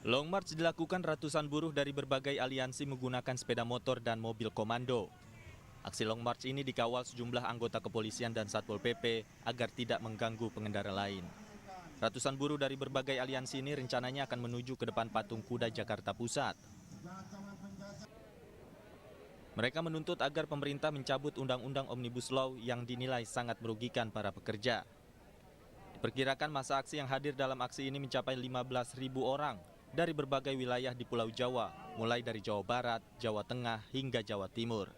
Long March dilakukan ratusan buruh dari berbagai aliansi menggunakan sepeda motor dan mobil komando. Aksi Long March ini dikawal sejumlah anggota kepolisian dan Satpol PP agar tidak mengganggu pengendara lain. Ratusan buruh dari berbagai aliansi ini rencananya akan menuju ke depan Patung Kuda Jakarta Pusat. Mereka menuntut agar pemerintah mencabut Undang-Undang Omnibus Law yang dinilai sangat merugikan para pekerja. Diperkirakan masa aksi yang hadir dalam aksi ini mencapai 15.000 orang dari berbagai wilayah di Pulau Jawa, mulai dari Jawa Barat, Jawa Tengah, hingga Jawa Timur.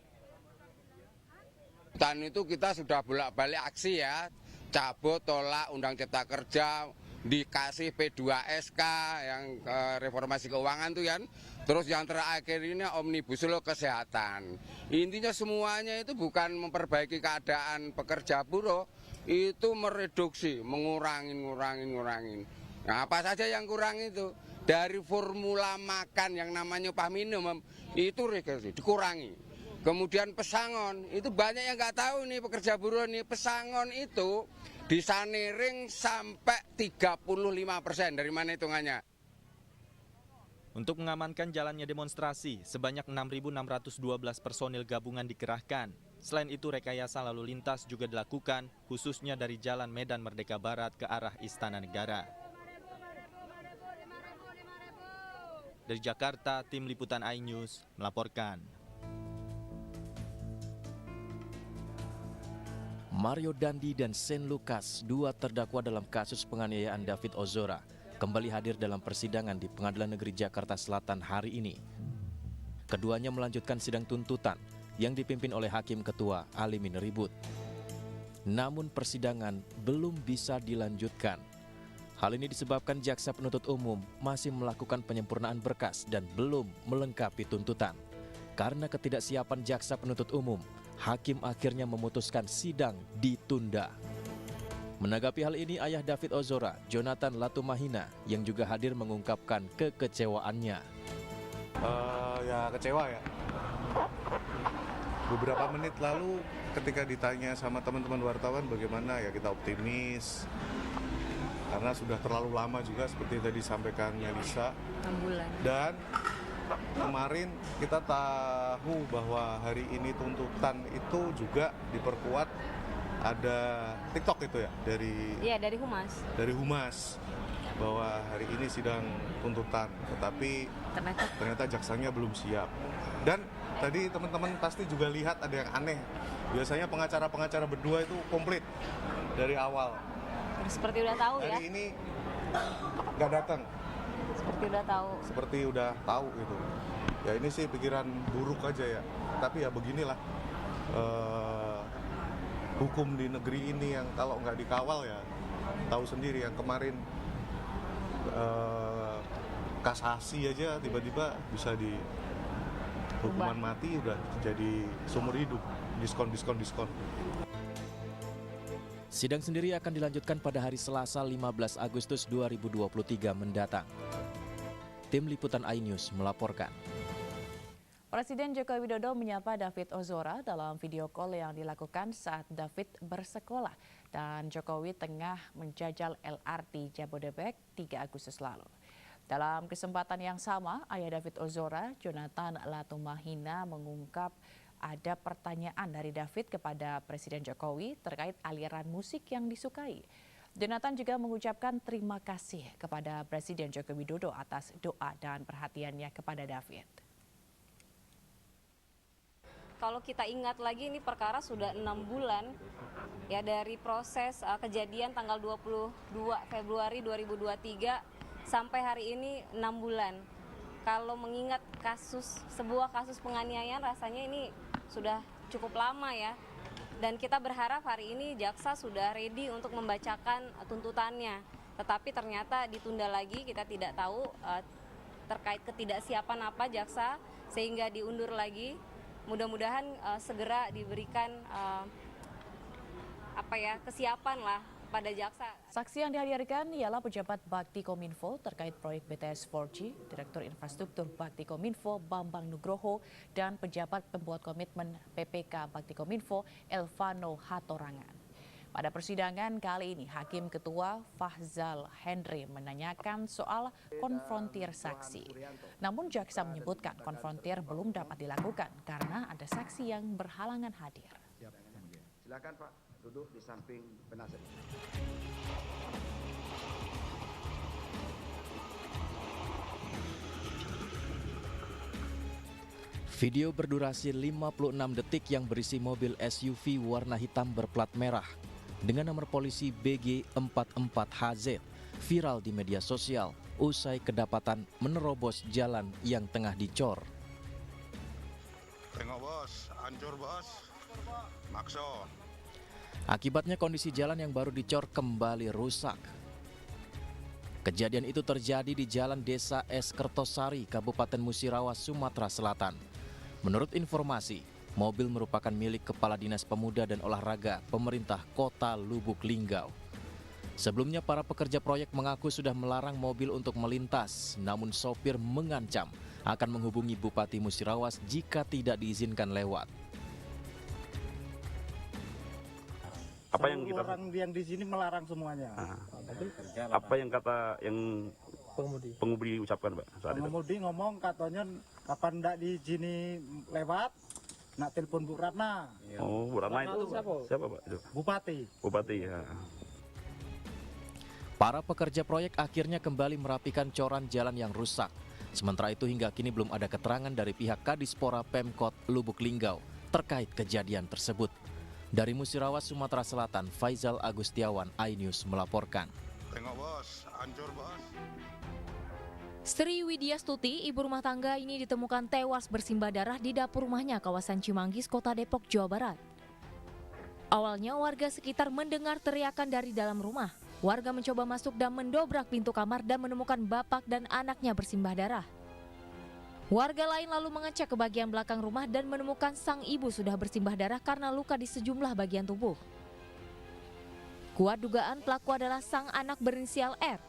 Dan itu kita sudah bolak-balik aksi ya, cabut, tolak Undang Cipta Kerja, dikasih P2SK yang reformasi keuangan tuh kan. Terus yang terakhir ini Omnibus Law kesehatan. Intinya semuanya itu bukan memperbaiki keadaan pekerja buruh, itu mereduksi, ngurangin. Nah, apa saja yang kurang itu? Dari formula makan yang namanya upah minimum itu regresi, dikurangi. Kemudian pesangon, itu banyak yang nggak tahu nih pekerja buruh nih, pesangon itu disaniring sampai 35%. Dari mana hitungannya? Untuk mengamankan jalannya demonstrasi, sebanyak 6.612 personil gabungan dikerahkan. Selain itu, rekayasa lalu lintas juga dilakukan, khususnya dari Jalan Medan Merdeka Barat ke arah Istana Negara. Dari Jakarta, tim liputan iNews melaporkan. Mario Dandi dan Shane Lucas, dua terdakwa dalam kasus penganiayaan David Ozora, kembali hadir dalam persidangan di Pengadilan Negeri Jakarta Selatan hari ini. Keduanya melanjutkan sidang tuntutan yang dipimpin oleh Hakim Ketua Alimin Ribut. Namun persidangan belum bisa dilanjutkan. Hal ini disebabkan jaksa penuntut umum masih melakukan penyempurnaan berkas dan belum melengkapi tuntutan. Karena ketidaksiapan jaksa penuntut umum, hakim akhirnya memutuskan sidang ditunda. Menanggapi hal ini, ayah David Ozora, Jonathan Latumahina, yang juga hadir mengungkapkan kekecewaannya. Ya kecewa ya. Beberapa menit lalu ketika ditanya sama teman-teman wartawan bagaimana, ya kita optimis. Karena sudah terlalu lama juga seperti tadi disampaikan Melisa. 6 bulan. Dan kemarin kita tahu bahwa hari ini tuntutan itu juga diperkuat, ada TikTok itu ya dari Humas. Dari Humas bahwa hari ini sidang tuntutan, tetapi ternyata jaksanya belum siap. Dan tadi teman-teman pasti juga lihat ada yang aneh. Biasanya pengacara-pengacara berdua itu komplit dari awal. Seperti udah tahu ya. Hari ini nggak datang. Seperti udah tahu gitu. Ya ini sih pikiran buruk aja ya. Tapi ya beginilah hukum di negeri ini, yang kalau nggak dikawal ya tahu sendiri. Yang kemarin kasasi aja tiba-tiba bisa di hukuman mati, udah jadi seumur hidup, diskon. Sidang sendiri akan dilanjutkan pada hari Selasa 15 Agustus 2023 mendatang. Tim Liputan iNews melaporkan. Presiden Joko Widodo menyapa David Ozora dalam video call yang dilakukan saat David bersekolah dan Jokowi tengah menjajal LRT Jabodebek 3 Agustus lalu. Dalam kesempatan yang sama, ayah David Ozora, Jonathan Latumahina, mengungkap ada pertanyaan dari David kepada Presiden Jokowi terkait aliran musik yang disukai. Jonathan juga mengucapkan terima kasih kepada Presiden Joko Widodo atas doa dan perhatiannya kepada David. Kalau kita ingat lagi, ini perkara sudah 6 bulan ya dari proses kejadian tanggal 22 Februari 2023 sampai hari ini 6 bulan. Kalau mengingat sebuah kasus penganiayaan, rasanya ini sudah cukup lama ya. Dan kita berharap hari ini jaksa sudah ready untuk membacakan tuntutannya. Tetapi ternyata ditunda lagi, kita tidak tahu terkait ketidaksiapan apa jaksa sehingga diundur lagi. Mudah-mudahan segera diberikan kesiapan lah pada jaksa. Saksi yang dihadirkan ialah pejabat Bakti Kominfo terkait proyek BTS 4G, Direktur Infrastruktur Bakti Kominfo Bambang Nugroho, dan pejabat pembuat komitmen PPK Bakti Kominfo Elvano Hatorangan. Pada persidangan kali ini, Hakim Ketua Fahzal Henry menanyakan soal konfrontir saksi. Namun jaksa menyebutkan konfrontir belum dapat dilakukan karena ada saksi yang berhalangan hadir. Silakan Pak, duduk di samping penasihat. Video berdurasi 56 detik yang berisi mobil SUV warna hitam berplat merah dengan nomor polisi BG44HZ viral di media sosial usai kedapatan menerobos jalan yang tengah dicor. Tengok bos, hancur bos. Makso. Akibatnya kondisi jalan yang baru dicor kembali rusak. Kejadian itu terjadi di Jalan Desa Es Kertosari, Kabupaten Musirawas, Sumatera Selatan. Menurut informasi, mobil merupakan milik Kepala Dinas Pemuda dan Olahraga Pemerintah Kota Lubuk Linggau. Sebelumnya para pekerja proyek mengaku sudah melarang mobil untuk melintas, namun sopir mengancam akan menghubungi Bupati Musirawas jika tidak diizinkan lewat. Apa yang kita orang yang di sini melarang semuanya. Apa yang kata yang pengemudi ucapkan, Pak? Saat pengemudi ngomong katanya kapan ndak diizini lewat, nak telepon Bu Ratna. Oh, Bu Ratna itu siapa Pak? Itu? Bupati ya. Para pekerja proyek akhirnya kembali merapikan coran jalan yang rusak. Sementara itu hingga kini belum ada keterangan dari pihak Kadispora Pemkot Lubuk Linggau terkait kejadian tersebut. Dari Musirawas, Sumatera Selatan, Faizal Agustiawan, iNews melaporkan. Tengok bos, hancur bos. Sri Widya Stuti, ibu rumah tangga ini ditemukan tewas bersimbah darah di dapur rumahnya kawasan Cimanggis, Kota Depok, Jawa Barat. Awalnya warga sekitar mendengar teriakan dari dalam rumah. Warga mencoba masuk dan mendobrak pintu kamar dan menemukan bapak dan anaknya bersimbah darah. Warga lain lalu mengecek ke bagian belakang rumah dan menemukan sang ibu sudah bersimbah darah karena luka di sejumlah bagian tubuh. Kuat dugaan pelaku adalah sang anak berinisial R.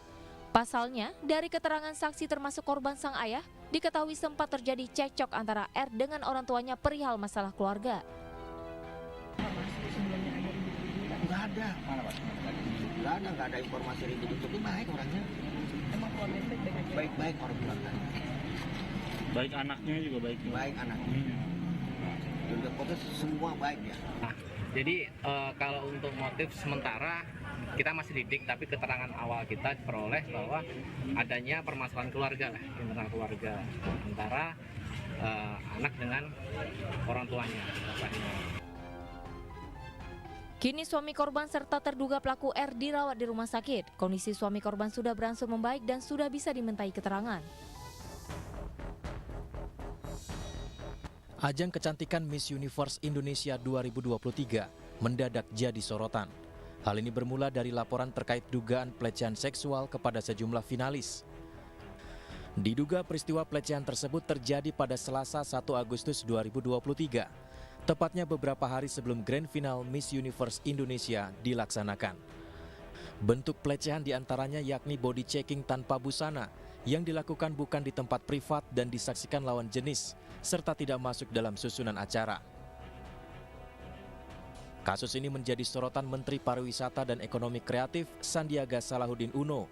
Pasalnya, dari keterangan saksi termasuk korban sang ayah, diketahui sempat terjadi cekcok antara R dengan orang tuanya perihal masalah keluarga. Nggak ada. Mana Pak? Nggak ada informasi ribut itu baik orangnya. Emang keluarga baik-baik orang keluarga. Baik anaknya juga baik. Baik anaknya. Juga pokoknya semua baik ya. Nah, jadi kalau untuk motif sementara kita masih lidik, tapi keterangan awal kita peroleh bahwa adanya permasalahan keluarga lah, internal keluarga antara anak dengan orang tuanya. Kini suami korban serta terduga pelaku R dirawat di rumah sakit. Kondisi suami korban sudah berangsur membaik dan sudah bisa dimintai keterangan. Ajang kecantikan Miss Universe Indonesia 2023 mendadak jadi sorotan. Hal ini bermula dari laporan terkait dugaan pelecehan seksual kepada sejumlah finalis. Diduga peristiwa pelecehan tersebut terjadi pada Selasa 1 Agustus 2023, tepatnya beberapa hari sebelum Grand Final Miss Universe Indonesia dilaksanakan. Bentuk pelecehan diantaranya yakni body checking tanpa busana yang dilakukan bukan di tempat privat dan disaksikan lawan jenis, serta tidak masuk dalam susunan acara. Kasus ini menjadi sorotan Menteri Pariwisata dan Ekonomi Kreatif Sandiaga Salahuddin Uno.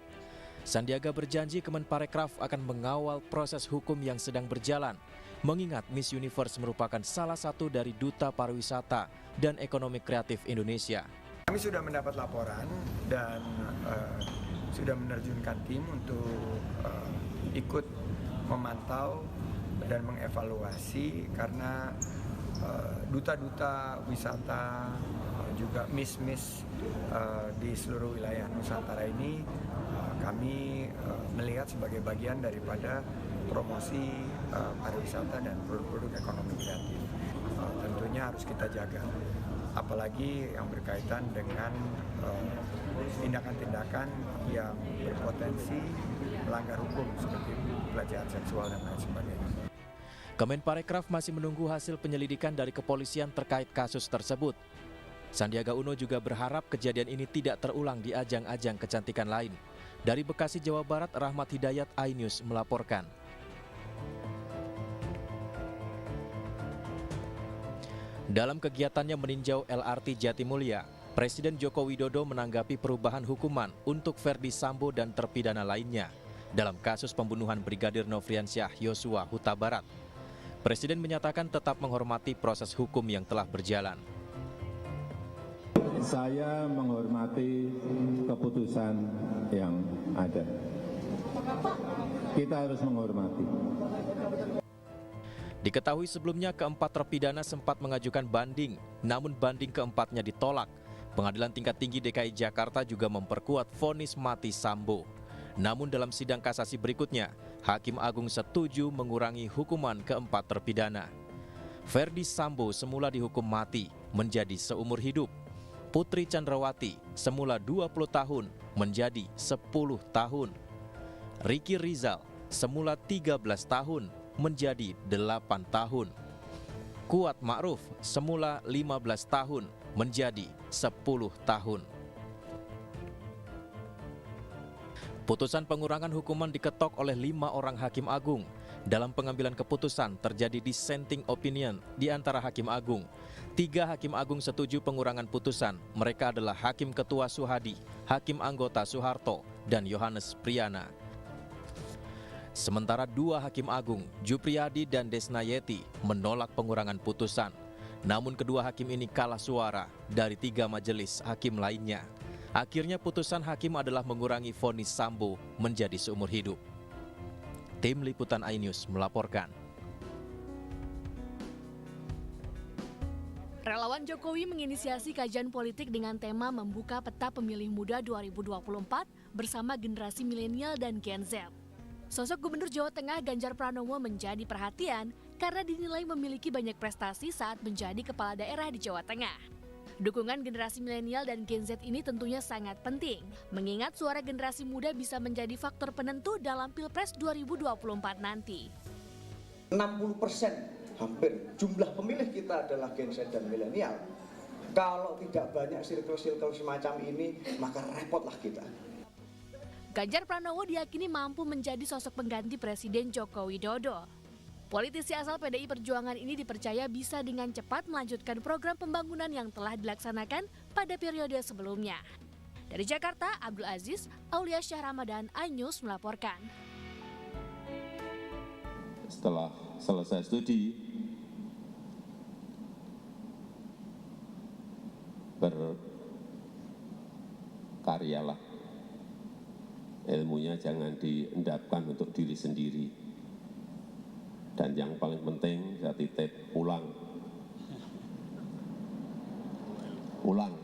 Sandiaga berjanji Kemenparekraf akan mengawal proses hukum yang sedang berjalan, mengingat Miss Universe merupakan salah satu dari Duta Pariwisata dan Ekonomi Kreatif Indonesia. Kami sudah mendapat laporan dan sudah menerjunkan tim untuk ikut memantau dan mengevaluasi karena duta-duta wisata juga miss-miss di seluruh wilayah Nusantara ini kami melihat sebagai bagian daripada promosi pariwisata dan produk-produk ekonomi kreatif. Tentunya harus kita jaga, apalagi yang berkaitan dengan tindakan-tindakan yang berpotensi melanggar hukum seperti pelecehan seksual dan lain sebagainya. Kemenparekraf masih menunggu hasil penyelidikan dari kepolisian terkait kasus tersebut. Sandiaga Uno juga berharap kejadian ini tidak terulang di ajang-ajang kecantikan lain. Dari Bekasi, Jawa Barat, Rahmat Hidayat, iNews melaporkan. Dalam kegiatannya meninjau LRT Jatimulya, Presiden Joko Widodo menanggapi perubahan hukuman untuk Ferdi Sambo dan terpidana lainnya dalam kasus pembunuhan Brigadir Nofriansyah Yosua Huta Barat. Presiden menyatakan tetap menghormati proses hukum yang telah berjalan. Saya menghormati keputusan yang ada. Kita harus menghormati. Diketahui sebelumnya keempat terpidana sempat mengajukan banding, namun banding keempatnya ditolak. Pengadilan Tingkat Tinggi DKI Jakarta juga memperkuat vonis mati Sambo. Namun dalam sidang kasasi berikutnya, Hakim Agung setuju mengurangi hukuman keempat terpidana. Ferdi Sambo semula dihukum mati menjadi seumur hidup. Putri Chandrawati semula 20 tahun menjadi 10 tahun. Ricky Rizal semula 13 tahun menjadi 8 tahun. Kuat Ma'ruf semula 15 tahun menjadi 10 tahun. Putusan pengurangan hukuman diketok oleh 5 orang Hakim Agung. Dalam pengambilan keputusan terjadi dissenting opinion di antara Hakim Agung. 3 Hakim Agung setuju pengurangan putusan. Mereka adalah Hakim Ketua Suhadi, Hakim Anggota Soeharto, dan Yohanes Priyana. Sementara 2 Hakim Agung, Jupriyadi dan Desnayeti, menolak pengurangan putusan. Namun kedua hakim ini kalah suara dari 3 majelis hakim lainnya. Akhirnya putusan hakim adalah mengurangi vonis Sambo menjadi seumur hidup. Tim Liputan iNews melaporkan. Relawan Jokowi menginisiasi kajian politik dengan tema membuka peta pemilih muda 2024 bersama generasi milenial dan Gen Z. Sosok Gubernur Jawa Tengah Ganjar Pranowo menjadi perhatian karena dinilai memiliki banyak prestasi saat menjadi kepala daerah di Jawa Tengah. Dukungan generasi milenial dan Gen Z ini tentunya sangat penting, mengingat suara generasi muda bisa menjadi faktor penentu dalam Pilpres 2024 nanti. 60% hampir jumlah pemilih kita adalah Gen Z dan milenial. Kalau tidak banyak circle-circle semacam ini, maka repotlah kita. Ganjar Pranowo diyakini mampu menjadi sosok pengganti Presiden Joko Widodo. Politisi asal PDI Perjuangan ini dipercaya bisa dengan cepat melanjutkan program pembangunan yang telah dilaksanakan pada periode sebelumnya. Dari Jakarta, Abdul Aziz, Aulia Syah Ramadan, iNews melaporkan. Setelah selesai studi, berkaryalah. Ilmunya jangan diendapkan untuk diri sendiri. Dan yang paling penting saya titip pulang. Pulang.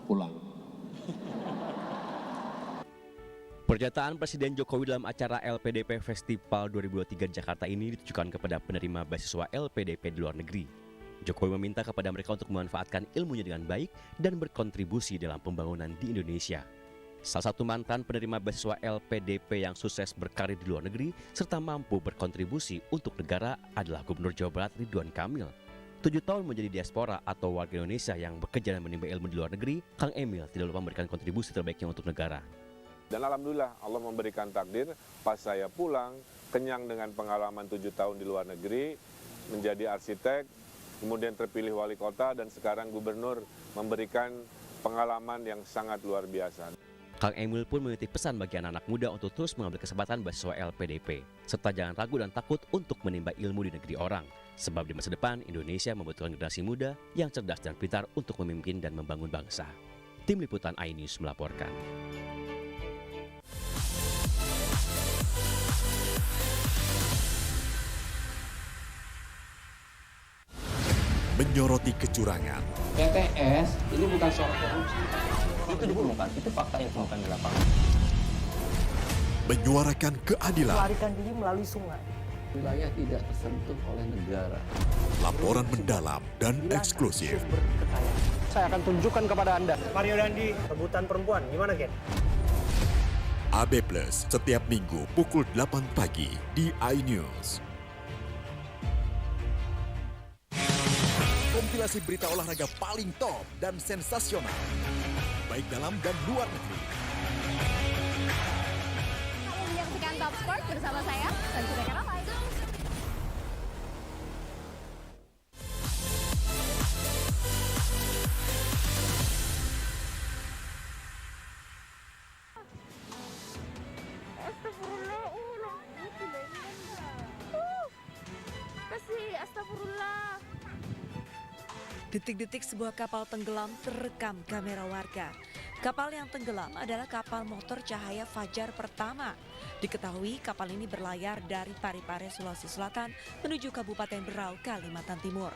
Pulang. Pernyataan Presiden Jokowi dalam acara LPDP Festival 2023 Jakarta ini ditujukan kepada penerima beasiswa LPDP di luar negeri. Jokowi meminta kepada mereka untuk memanfaatkan ilmunya dengan baik dan berkontribusi dalam pembangunan di Indonesia. Salah satu mantan penerima beasiswa LPDP yang sukses berkarir di luar negeri serta mampu berkontribusi untuk negara adalah Gubernur Jawa Barat Ridwan Kamil. 7 tahun menjadi diaspora atau warga Indonesia yang bekerja dan menimba ilmu di luar negeri, Kang Emil tidak lupa memberikan kontribusi terbaiknya untuk negara. Dan alhamdulillah Allah memberikan takdir pas saya pulang kenyang dengan pengalaman 7 tahun di luar negeri, menjadi arsitek, kemudian terpilih wali kota dan sekarang gubernur, memberikan pengalaman yang sangat luar biasa. Kang Emil pun menitip pesan bagi anak-anak muda untuk terus mengambil kesempatan beasiswa LPDP, serta jangan ragu dan takut untuk menimba ilmu di negeri orang. Sebab di masa depan Indonesia membutuhkan generasi muda yang cerdas dan pintar untuk memimpin dan membangun bangsa. Tim Liputan iNews melaporkan. Menyoroti kecurangan. TTS ini bukan soal korupsi. Itu ditemukan, itu fakta yang ditemukan di lapangan. Menyuarakan keadilan. Melarikan diri melalui sungai. Wilayah tidak tersentuh oleh negara. Laporan mendalam dan eksklusif. Saya akan tunjukkan kepada Anda. Mario Dandi, rebutan perempuan, gimana Ken? AB Plus setiap minggu pukul 8 pagi di iNews. Kompilasi berita olahraga paling top dan sensasional, baik dalam dan luar negeri. Menyaksikan Top Sport bersama saya, Sanjita Karamai. Detik-detik sebuah kapal tenggelam terekam kamera warga. Kapal yang tenggelam adalah kapal motor cahaya Fajar pertama. Diketahui kapal ini berlayar dari Parepare, Sulawesi Selatan menuju Kabupaten Berau, Kalimantan Timur.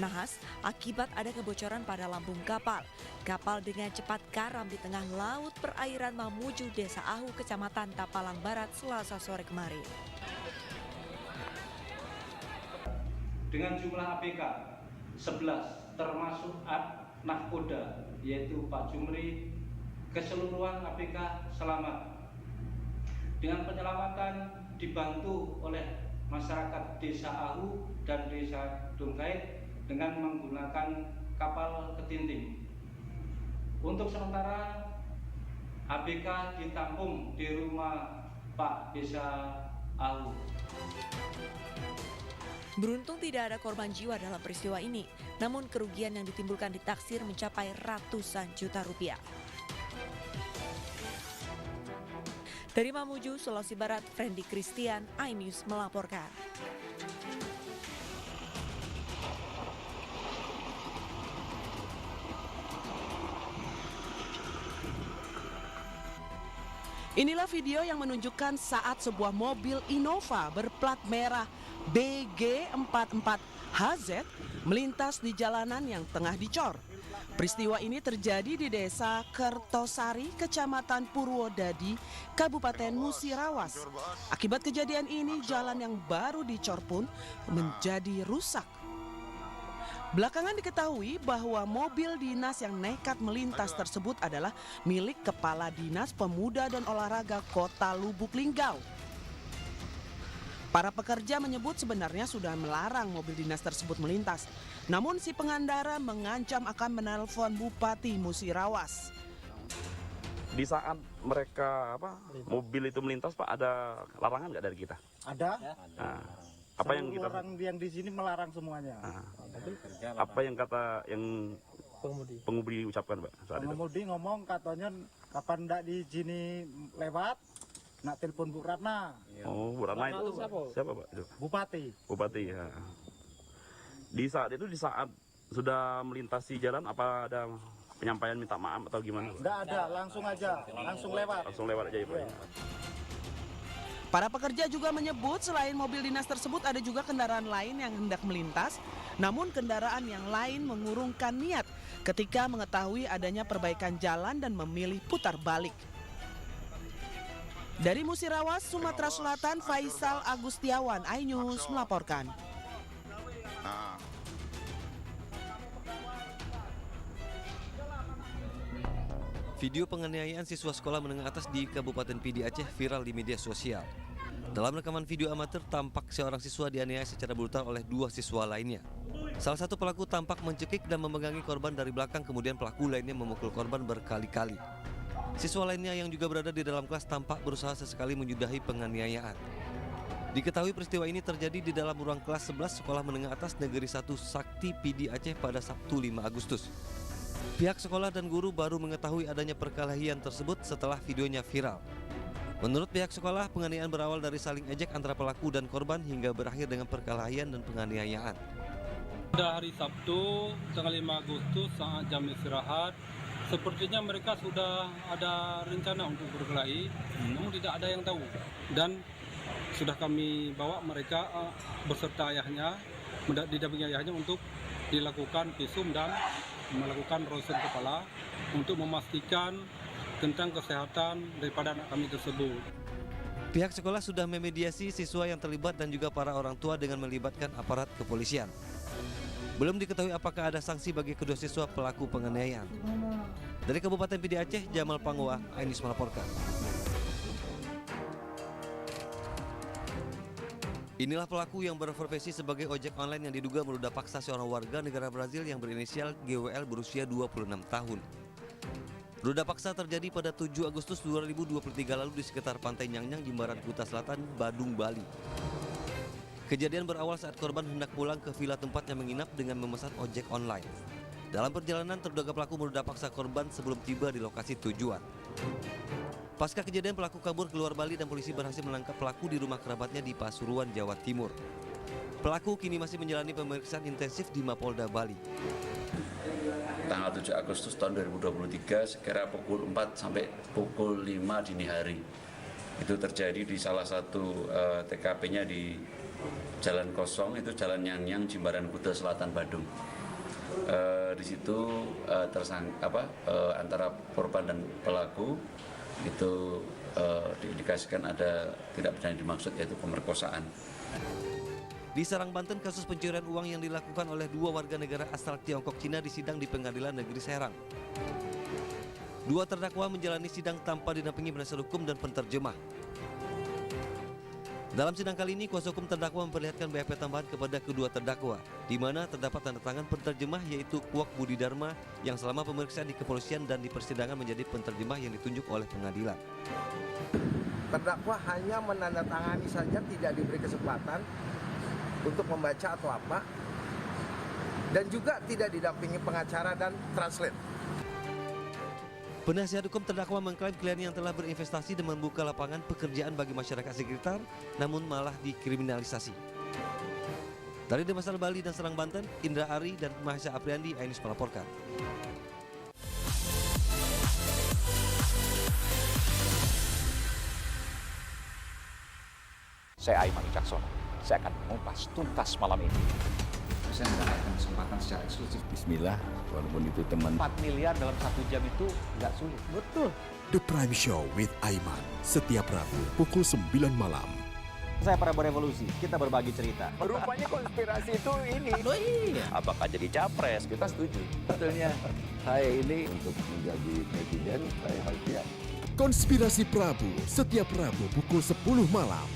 Nahas akibat ada kebocoran pada lambung kapal. Kapal dengan cepat karam di tengah laut perairan Mamuju, Desa Ahu, Kecamatan Tapalang Barat, Selasa sore kemarin. Dengan jumlah ABK 11 termasuk nahkoda yaitu Pak Jumri, keseluruhan ABK selamat. Dengan penyelamatan dibantu oleh masyarakat Desa Ahu dan Desa Dongkait dengan menggunakan kapal ketinting. Untuk sementara ABK ditampung di rumah Pak Desa Ahu. Beruntung tidak ada korban jiwa dalam peristiwa ini, namun kerugian yang ditimbulkan ditaksir mencapai ratusan juta rupiah. Dari Mamuju, Sulawesi Barat, Fendi Christian, iNews melaporkan. Inilah video yang menunjukkan saat sebuah mobil Innova berplat merah BG44HZ melintas di jalanan yang tengah dicor. Peristiwa ini terjadi di Desa Kertosari, Kecamatan Purwodadi, Kabupaten Musirawas. Akibat kejadian ini, jalan yang baru dicor pun menjadi rusak. Belakangan diketahui bahwa mobil dinas yang nekat melintas tersebut adalah milik Kepala Dinas Pemuda dan Olahraga Kota Lubuk Linggau. Para pekerja menyebut sebenarnya sudah melarang mobil dinas tersebut melintas. Namun si pengendara mengancam akan menelpon Bupati Musirawas. Di saat mereka mobil itu melintas, Pak, ada larangan nggak dari kita? Ada. Nah, apa yang kita orang yang di sini melarang semuanya. Apa yang pengemudi ucapkan, Pak? Pengemudi ngomong katanya kapan ndak diizini lewat, nak telepon Bu Ratna. Oh, Bu Ratna itu siapa, Pak? Bupati. Bupati, ya. Di saat sudah melintasi jalan, apa ada penyampaian minta maaf atau gimana? Nggak ada, langsung aja, langsung lewat. Langsung lewat aja, Pak. Ya. Para pekerja juga menyebut selain mobil dinas tersebut ada juga kendaraan lain yang hendak melintas, namun kendaraan yang lain mengurungkan niat ketika mengetahui adanya perbaikan jalan dan memilih putar balik. Dari Musirawas, Sumatera Selatan, Faisal Agustiawan, iNews melaporkan. Video penganiayaan siswa sekolah menengah atas di Kabupaten Pidi Aceh viral di media sosial. Dalam rekaman video amatir tampak seorang siswa dianiaya secara brutal oleh dua siswa lainnya. Salah satu pelaku tampak mencekik dan memegangi korban dari belakang, kemudian pelaku lainnya memukul korban berkali-kali. Siswa lainnya yang juga berada di dalam kelas tampak berusaha sesekali menyudahi penganiayaan. Diketahui peristiwa ini terjadi di dalam ruang kelas 11 Sekolah Menengah Atas Negeri 1 Sakti Pidi Aceh pada Sabtu 5 Agustus. Pihak sekolah dan guru baru mengetahui adanya perkelahian tersebut setelah videonya viral. Menurut pihak sekolah, penganiayaan berawal dari saling ejek antara pelaku dan korban hingga berakhir dengan perkelahian dan penganiayaan. Pada hari Sabtu, tanggal 5 Agustus saat jam istirahat, sepertinya mereka sudah ada rencana untuk berkelahi, namun tidak ada yang tahu. Dan sudah kami bawa mereka beserta ayahnya, didampingi ayahnya untuk dilakukan visum dan melakukan ronsen kepala untuk memastikan tentang kesehatan daripada anak kami tersebut. Pihak sekolah sudah memediasi siswa yang terlibat dan juga para orang tua dengan melibatkan aparat kepolisian. Belum diketahui apakah ada sanksi bagi kedua siswa pelaku penganiayaan. Dari Kabupaten Pidi Aceh, Jamal Pangwa, iNews melaporkan. Inilah pelaku yang berprofesi sebagai ojek online yang diduga meludah paksa seorang warga negara Brazil yang berinisial GWL berusia 26 tahun. Meludah paksa terjadi pada 7 Agustus 2023 lalu di sekitar Pantai Nyang-Nyang, Jimbaran Kuta Selatan, Badung, Bali. Kejadian berawal saat korban hendak pulang ke villa tempatnya menginap dengan memesan ojek online. Dalam perjalanan, terduga pelaku meludah paksa korban sebelum tiba di lokasi tujuan. Pasca kejadian, pelaku kabur keluar Bali dan polisi berhasil menangkap pelaku di rumah kerabatnya di Pasuruan, Jawa Timur. Pelaku kini masih menjalani pemeriksaan intensif di Mapolda Bali. Tanggal 7 Agustus tahun 2023 sekira pukul 4 sampai pukul 5 dini hari. Itu terjadi di salah satu TKP-nya di Jalan Kosong, itu Jalan Nyang-Nyang, Jimbaran Kuta Selatan, Badung. Di situ antara korban dan pelaku itu diindikasikan ada tidak pidana dimaksud, yaitu pemerkosaan. Di Serang, Banten, kasus pencurian uang yang dilakukan oleh 2 warga negara asal Tiongkok Cina disidang di Pengadilan Negeri Serang. 2 terdakwa menjalani sidang tanpa didampingi penasihat hukum dan penterjemah. Dalam sidang kali ini, kuasa hukum terdakwa memperlihatkan BAP tambahan kepada kedua terdakwa, di mana terdapat tanda tangan penterjemah yaitu Kuak Budi Dharma yang selama pemeriksaan di kepolisian dan di persidangan menjadi penterjemah yang ditunjuk oleh pengadilan. Terdakwa hanya menandatangani saja, tidak diberi kesempatan untuk membaca atau apa, dan juga tidak didampingi pengacara dan translate. Penasihat hukum terdakwa mengklaim kliennya yang telah berinvestasi dan membuka lapangan pekerjaan bagi masyarakat sekitar, namun malah dikriminalisasi. Dari Denpasar, Bali dan Serang, Banten, Indra Ari dan Mahesa Apriandi, Ainus melaporkan. Saya Aiman Wicaksono. Saya akan mengupas tuntas malam ini. Saya mendapatkan kesempatan secara eksklusif. Bismillah, walaupun itu teman. 4 miliar dalam 1 jam itu nggak sulit. Betul. The Prime Show with Aiman, setiap Rabu pukul 9 malam. Saya Prabowo Revolusi, kita berbagi cerita. Rupanya konspirasi itu ini. Oh iya. Apakah jadi capres? Kita setuju. Sebetulnya saya ini untuk menjadi presiden, saya harus siap. Konspirasi Prabu, setiap Rabu pukul 10 malam.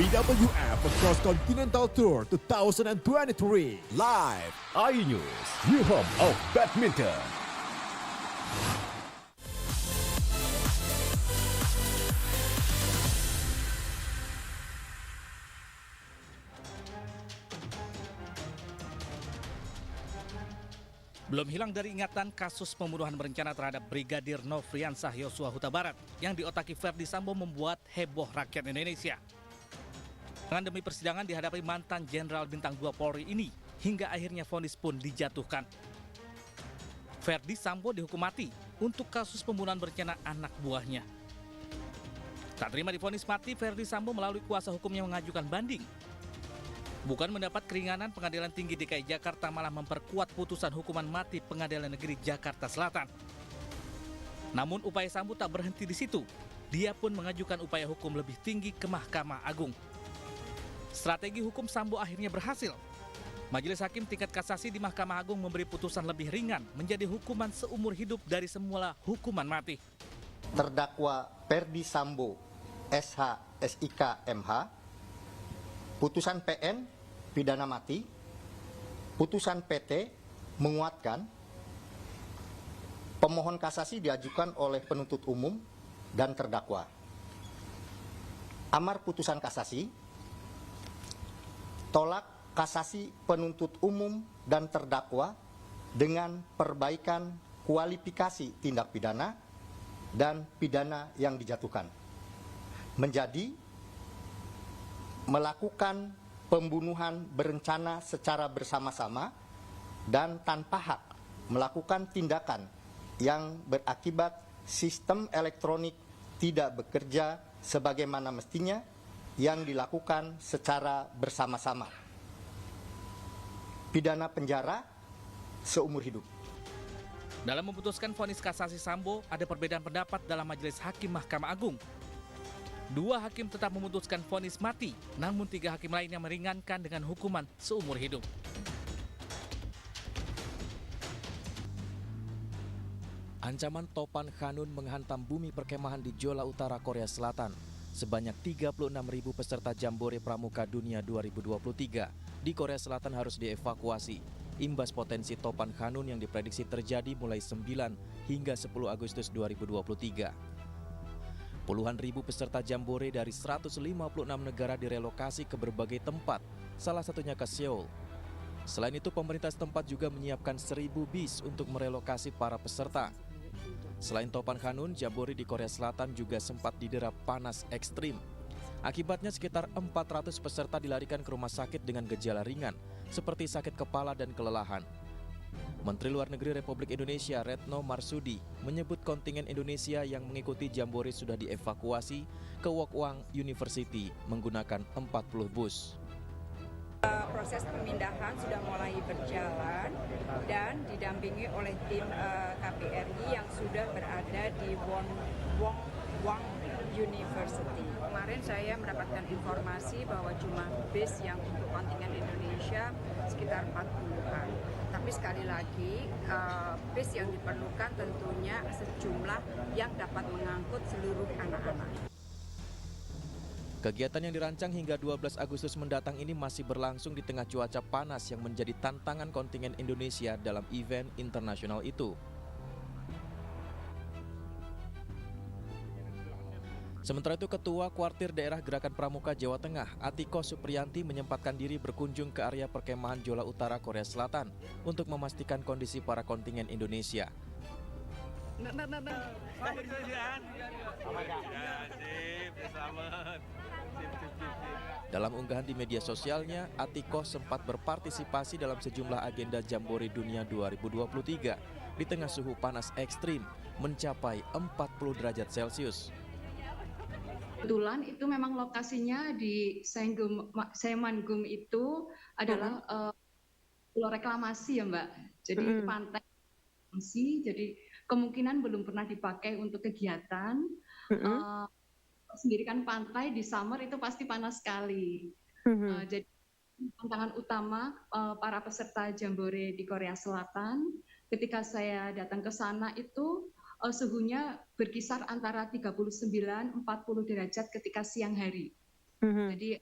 BWF Cross Continental Tour 2023 live iNews, your home of badminton. Belum hilang dari ingatan kasus pembunuhan berencana terhadap Brigadir Nofriansah Yosua Huta Barat yang diotaki Verdi Sambo membuat heboh rakyat Indonesia. Dengan demi persidangan dihadapi mantan Jenderal Bintang 2 Polri ini, hingga akhirnya vonis pun dijatuhkan. Verdi Sambo dihukum mati untuk kasus pembunuhan berencana anak buahnya. Tak terima divonis mati, Verdi Sambo melalui kuasa hukumnya mengajukan banding. Bukan mendapat keringanan, Pengadilan Tinggi DKI Jakarta malah memperkuat putusan hukuman mati Pengadilan Negeri Jakarta Selatan. Namun upaya Sambo tak berhenti di situ. Dia pun mengajukan upaya hukum lebih tinggi ke Mahkamah Agung. Strategi hukum Sambo akhirnya berhasil. Majelis Hakim tingkat kasasi di Mahkamah Agung memberi putusan lebih ringan menjadi hukuman seumur hidup dari semula hukuman mati. Terdakwa Verdi Sambo, SH, SIK, MH, putusan PN, pidana mati, putusan PT, menguatkan, pemohon kasasi diajukan oleh penuntut umum dan terdakwa. Amar putusan kasasi, tolak kasasi penuntut umum dan terdakwa dengan perbaikan kualifikasi tindak pidana dan pidana yang dijatuhkan. Menjadi melakukan pembunuhan berencana secara bersama-sama dan tanpa hak melakukan tindakan yang berakibat sistem elektronik tidak bekerja sebagaimana mestinya yang dilakukan secara bersama-sama. Pidana penjara seumur hidup. Dalam memutuskan vonis kasasi Sambo, ada perbedaan pendapat dalam Majelis Hakim Mahkamah Agung. 2 hakim tetap memutuskan vonis mati, namun 3 hakim lainnya meringankan dengan hukuman seumur hidup. Ancaman topan Khanun menghantam bumi perkemahan di Jeolla Utara, Korea Selatan. Sebanyak 36.000 peserta Jambore Pramuka Dunia 2023 di Korea Selatan harus dievakuasi imbas potensi topan Khanun yang diprediksi terjadi mulai 9 hingga 10 Agustus 2023. Puluhan ribu peserta Jambore dari 156 negara direlokasi ke berbagai tempat, salah satunya ke Seoul. Selain itu, pemerintah setempat juga menyiapkan 1.000 bis untuk merelokasi para peserta. Selain topan Hanun, Jambore di Korea Selatan juga sempat didera panas ekstrim. Akibatnya sekitar 400 peserta dilarikan ke rumah sakit dengan gejala ringan, seperti sakit kepala dan kelelahan. Menteri Luar Negeri Republik Indonesia Retno Marsudi menyebut kontingen Indonesia yang mengikuti Jambore sudah dievakuasi ke Wokwang University menggunakan 40 bus. Proses pemindahan sudah mulai berjalan dan didampingi oleh tim KBRI yang sudah berada di Wokwang University. Kemarin saya mendapatkan informasi bahwa jumlah bis yang untuk kontingen Indonesia sekitar 40-an. Tapi sekali lagi, bis yang diperlukan tentunya sejumlah yang dapat mengangkut seluruh anak-anak. Kegiatan yang dirancang hingga 12 Agustus mendatang ini masih berlangsung di tengah cuaca panas yang menjadi tantangan kontingen Indonesia dalam event internasional itu. Sementara itu, Ketua Kuartir Daerah Gerakan Pramuka Jawa Tengah, Atiko Supriyanti menyempatkan diri berkunjung ke area perkemahan Jola Utara, Korea Selatan untuk memastikan kondisi para kontingen Indonesia. Dalam unggahan di media sosialnya, Atiko sempat berpartisipasi dalam sejumlah agenda Jambore Dunia 2023 di tengah suhu panas ekstrim mencapai 40 derajat Celcius. Kebetulan itu memang lokasinya di Saemanggung itu adalah pulau reklamasi ya Mbak. Jadi pantai reklamasi, jadi kemungkinan belum pernah dipakai untuk kegiatan. Sendiri kan pantai di summer itu pasti panas sekali. Jadi tantangan utama para peserta Jambore di Korea Selatan ketika saya datang ke sana itu suhunya berkisar antara 39-40 derajat ketika siang hari. Jadi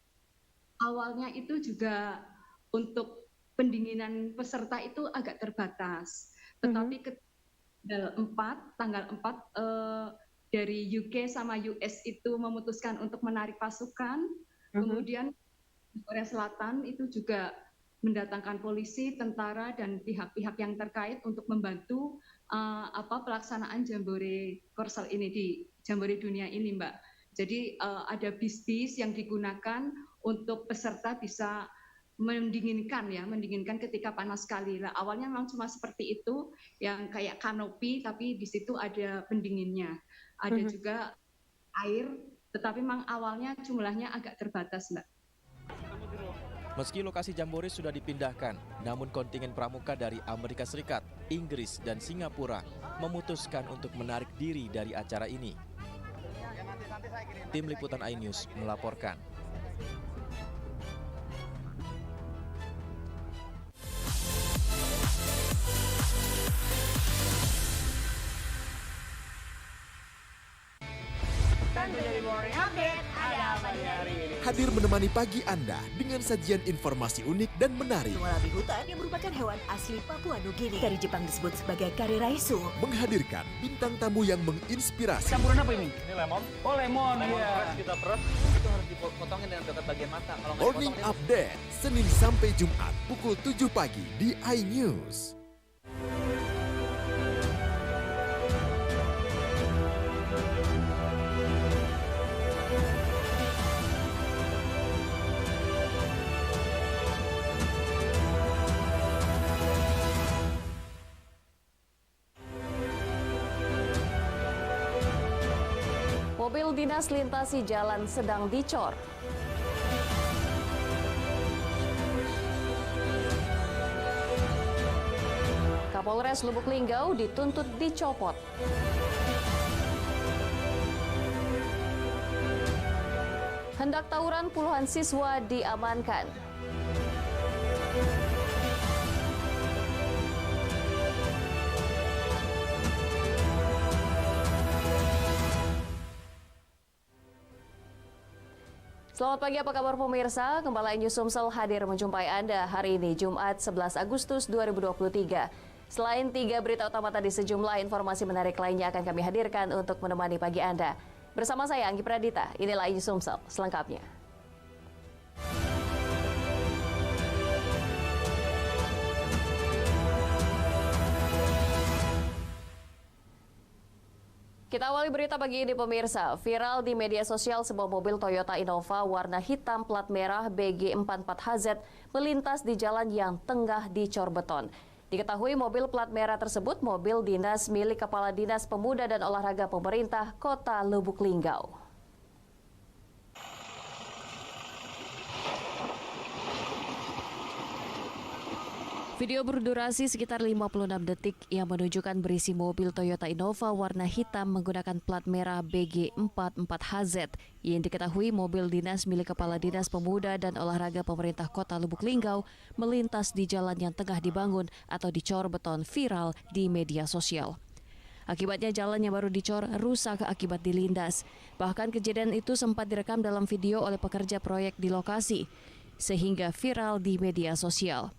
awalnya itu juga untuk pendinginan peserta itu agak terbatas. Tetapi tanggal 4 dari UK sama US itu memutuskan untuk menarik pasukan. Kemudian Korea Selatan itu juga mendatangkan polisi, tentara, dan pihak-pihak yang terkait untuk membantu pelaksanaan Jambore Korsel ini di Jambore Dunia ini, Mbak. Jadi ada bis-bis yang digunakan untuk peserta bisa mendinginkan ketika panas sekali. Nah, awalnya memang cuma seperti itu, yang kayak kanopi, tapi di situ ada pendinginnya. Ada juga air, tetapi memang awalnya jumlahnya agak terbatas, Mbak. Meski lokasi Jambore sudah dipindahkan, namun kontingen pramuka dari Amerika Serikat, Inggris, dan Singapura memutuskan untuk menarik diri dari acara ini. Tim Liputan iNews melaporkan. Hadir menemani pagi Anda dengan sajian informasi unik dan menarik. Walabi hutan yang merupakan hewan asli Papua Nugini dari Jepang disebut sebagai kariraisu. Menghadirkan bintang tamu yang menginspirasi. Campuran apa ini? Ini lemon. Oh lemon, iya. Kita peras. Itu harus dipotongin dengan dekat bagian mata. Kalau Morning Update, Senin sampai Jumat pukul 7 pagi di iNews. Mobil dinas lintasi jalan sedang dicor. Kapolres Lubuk Linggau dituntut dicopot. Hendak tawuran, puluhan siswa diamankan. Selamat pagi, apa kabar pemirsa? Kembali News Sumsel hadir menjumpai Anda hari ini, Jumat 11 Agustus 2023. Selain 3 berita utama tadi, sejumlah informasi menarik lainnya akan kami hadirkan untuk menemani pagi Anda. Bersama saya Anggi Pradita, inilah iNews Sumsel selengkapnya. Kita awali berita pagi ini pemirsa. Viral di media sosial sebuah mobil Toyota Innova warna hitam plat merah BG44HZ melintas di jalan yang tengah dicor beton. Diketahui mobil plat merah tersebut mobil dinas milik Kepala Dinas Pemuda dan Olahraga Pemerintah Kota Lubuk Linggau. Video berdurasi sekitar 56 detik yang menunjukkan berisi mobil Toyota Innova warna hitam menggunakan plat merah BG44HZ yang diketahui mobil dinas milik Kepala Dinas Pemuda dan Olahraga Pemerintah Kota Lubuk Linggau melintas di jalan yang tengah dibangun atau dicor beton viral di media sosial. Akibatnya jalan yang baru dicor rusak akibat dilindas. Bahkan kejadian itu sempat direkam dalam video oleh pekerja proyek di lokasi sehingga viral di media sosial.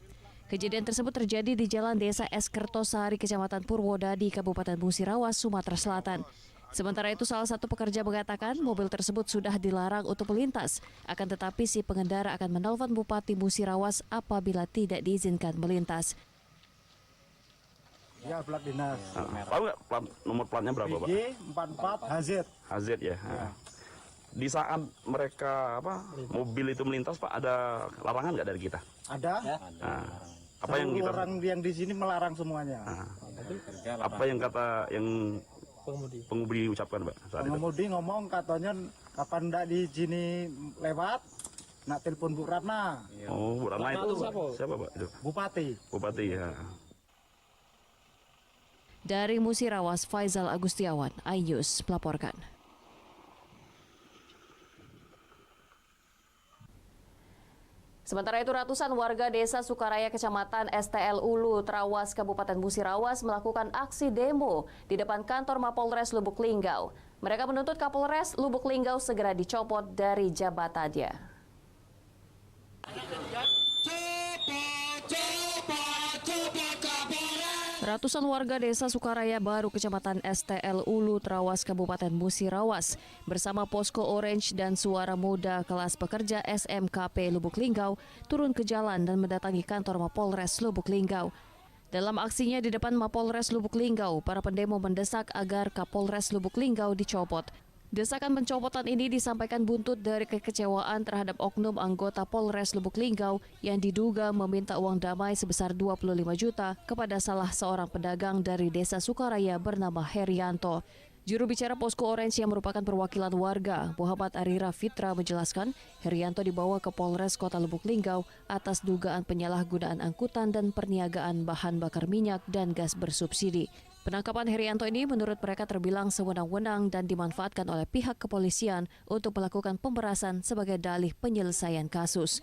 Kejadian tersebut terjadi di Jalan Desa Es Kertosari, Kecamatan Purwodadi, Kabupaten Musirawas, Sumatera Selatan. Sementara itu salah satu pekerja mengatakan mobil tersebut sudah dilarang untuk melintas. Akan tetapi si pengendara akan menelpon Bupati Musirawas apabila tidak diizinkan melintas. Ya, plat dinas. Tahu nggak nomor platnya berapa, Pak? BG44HZ. HZ ya. Di saat mereka mobil itu melintas, Pak, ada larangan nggak dari kita? Ada. Apa yang kita orang yang di sini melarang semuanya. Apa yang pengemudi ucapkan, Pak? Pengemudi ngomong katanya kapan ndak diizini lewat, nak telepon Bu Ratna. Oh, Bu Ratna itu siapa, Pak? Bupati. Bupati ya. Dari Musirawas, Faizal Agustiawan, iNews melaporkan. Sementara itu ratusan warga desa Sukaraya Kecamatan STL Ulu, Trawas, Kabupaten Musirawas melakukan aksi demo di depan kantor Mapolres Lubuk Linggau. Mereka menuntut Kapolres Lubuk Linggau segera dicopot dari jabatannya. Ratusan warga desa Sukaraya Baru, Kecamatan STL Ulu, Trawas, Kabupaten Musirawas bersama Posko Orange dan Suara Muda kelas pekerja SMKP Lubuk Linggau turun ke jalan dan mendatangi kantor Mapolres Lubuk Linggau. Dalam aksinya di depan Mapolres Lubuk Linggau, para pendemo mendesak agar Kapolres Lubuk Linggau dicopot. Desakan pencopotan ini disampaikan buntut dari kekecewaan terhadap oknum anggota Polres Lubuk Linggau yang diduga meminta uang damai sebesar 25 juta kepada salah seorang pedagang dari desa Sukaraya bernama Herianto. Juru bicara Posko Orange yang merupakan perwakilan warga, Muhammad Arira Fitra menjelaskan, Herianto dibawa ke Polres Kota Lubuk Linggau atas dugaan penyalahgunaan angkutan dan perniagaan bahan bakar minyak dan gas bersubsidi. Penangkapan Herianto ini menurut mereka terbilang sewenang-wenang dan dimanfaatkan oleh pihak kepolisian untuk melakukan pemerasan sebagai dalih penyelesaian kasus.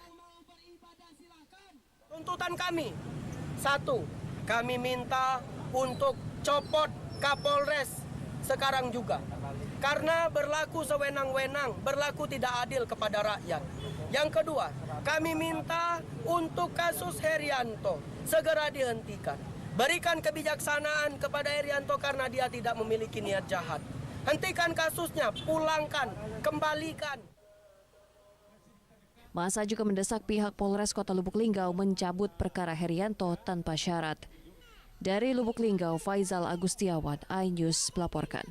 Tuntutan kami, satu, kami minta untuk copot Kapolres sekarang juga. Karena berlaku sewenang-wenang, berlaku tidak adil kepada rakyat. Yang kedua, kami minta untuk kasus Herianto segera dihentikan. Berikan kebijaksanaan kepada Herianto karena dia tidak memiliki niat jahat. Hentikan kasusnya, pulangkan, kembalikan. Masa juga mendesak pihak Polres Kota Lubuk Linggau mencabut perkara Herianto tanpa syarat. Dari Lubuk Linggau, Faizal Agustiawan, iNews melaporkan.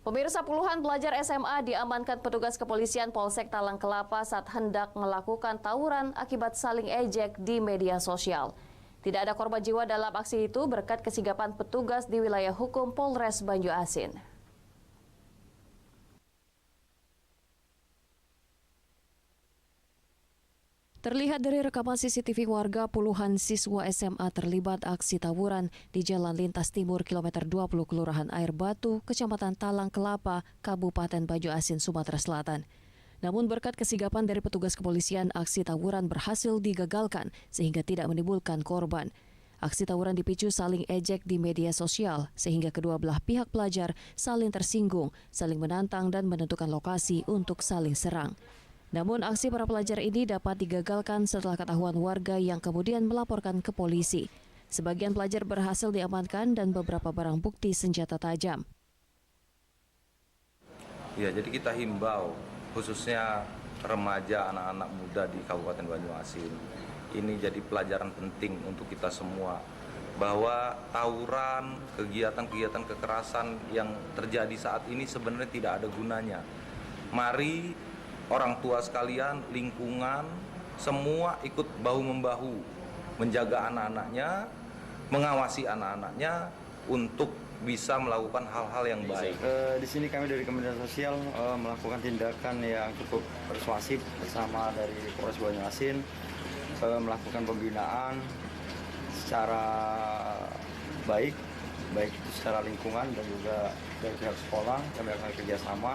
Pemirsa, puluhan pelajar SMA diamankan petugas kepolisian Polsek Talang Kelapa saat hendak melakukan tawuran akibat saling ejek di media sosial. Tidak ada korban jiwa dalam aksi itu berkat kesigapan petugas di wilayah hukum Polres Banyu-Asin. Terlihat dari rekaman CCTV warga, puluhan siswa SMA terlibat aksi tawuran di Jalan Lintas Timur kilometer 20 Kelurahan Air Batu, Kecamatan Talang Kelapa, Kabupaten Banyu-Asin, Sumatera Selatan. Namun berkat kesigapan dari petugas kepolisian, aksi tawuran berhasil digagalkan sehingga tidak menimbulkan korban. Aksi tawuran dipicu saling ejek di media sosial sehingga kedua belah pihak pelajar saling tersinggung, saling menantang dan menentukan lokasi untuk saling serang. Namun aksi para pelajar ini dapat digagalkan setelah ketahuan warga yang kemudian melaporkan ke polisi. Sebagian pelajar berhasil diamankan dan beberapa barang bukti senjata tajam. Ya, jadi kita himbau khususnya remaja, anak-anak muda di Kabupaten Banyuasin. Ini jadi pelajaran penting untuk kita semua bahwa tawuran, kegiatan-kegiatan kekerasan yang terjadi saat ini sebenarnya tidak ada gunanya. Mari orang tua sekalian, lingkungan, semua ikut bahu-membahu menjaga anak-anaknya, mengawasi anak-anaknya untuk bisa melakukan hal-hal yang baik. Di sini kami dari Kementerian Sosial melakukan tindakan yang cukup persuasif bersama dari Polres Banyuasin, melakukan pembinaan secara baik itu secara lingkungan dan juga dari pihak sekolah. Kami akan kerjasama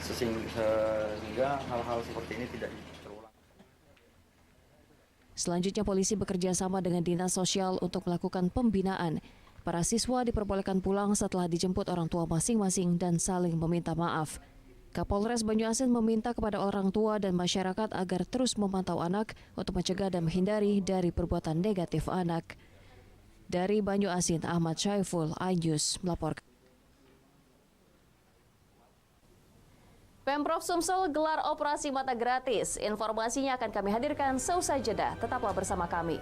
sehingga hal-hal seperti ini tidak terulang. Selanjutnya polisi bekerja sama dengan Dinas Sosial untuk melakukan pembinaan. Para siswa diperbolehkan pulang setelah dijemput orang tua masing-masing dan saling meminta maaf. Kapolres Banyuasin meminta kepada orang tua dan masyarakat agar terus memantau anak untuk mencegah dan menghindari dari perbuatan negatif anak. Dari Banyuasin, Ahmad Syaiful, iNews melaporkan. Pemprov Sumsel gelar operasi mata gratis. Informasinya akan kami hadirkan seusai jeda. Tetaplah bersama kami.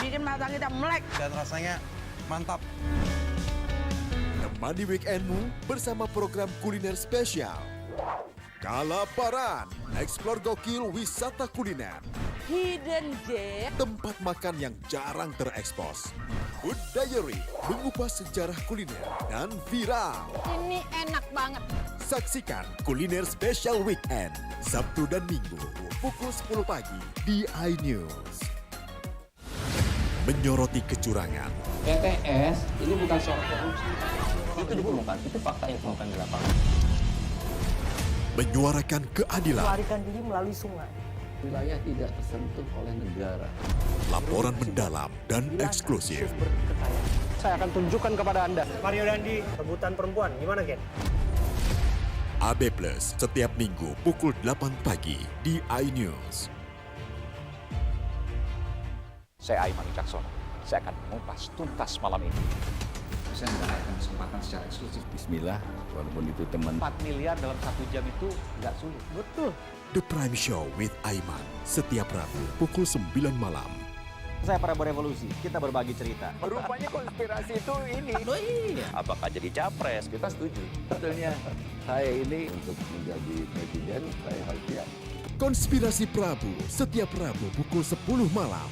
Bikin mata kita melek dan rasanya mantap. Temani weekendmu bersama program kuliner spesial. Kalaparan, eksplor gokil wisata kuliner. Hidden Gem, tempat makan yang jarang terekspos. Food Diary, mengupas sejarah kuliner dan viral. ini enak banget. Saksikan kuliner spesial weekend, Sabtu dan Minggu, pukul 10 pagi di iNews. Menyoroti kecurangan. PTS ini bukan soal korupsi. Itu ditemukan, itu fakta yang ditemukan di lapangan. Menyuarakan keadilan. Melarikan diri melalui sungai. Wilayah tidak tersentuh oleh negara. Laporan mendalam dan eksklusif. Saya akan tunjukkan kepada Anda. Mario Dandi, rebutan perempuan. Gimana, Ken? AB Plus setiap Minggu pukul 8 pagi di iNews. Saya Aiman Wicaksono. Saya akan mengupas tuntas malam ini. Saya mendapatkan kesempatan secara eksklusif. Bismillah, walaupun itu teman. 4 miliar dalam 1 jam itu nggak sulit. Betul. The Prime Show with Aiman setiap Rabu pukul 9 malam. Saya Prabowo Revolusi, kita berbagi cerita. Rupanya konspirasi itu ini. Oh iya. Apakah jadi capres? Kita setuju. Sebetulnya saya ini untuk menjadi presiden, saya harus siap. Konspirasi Prabu setiap Rabu pukul 10 malam.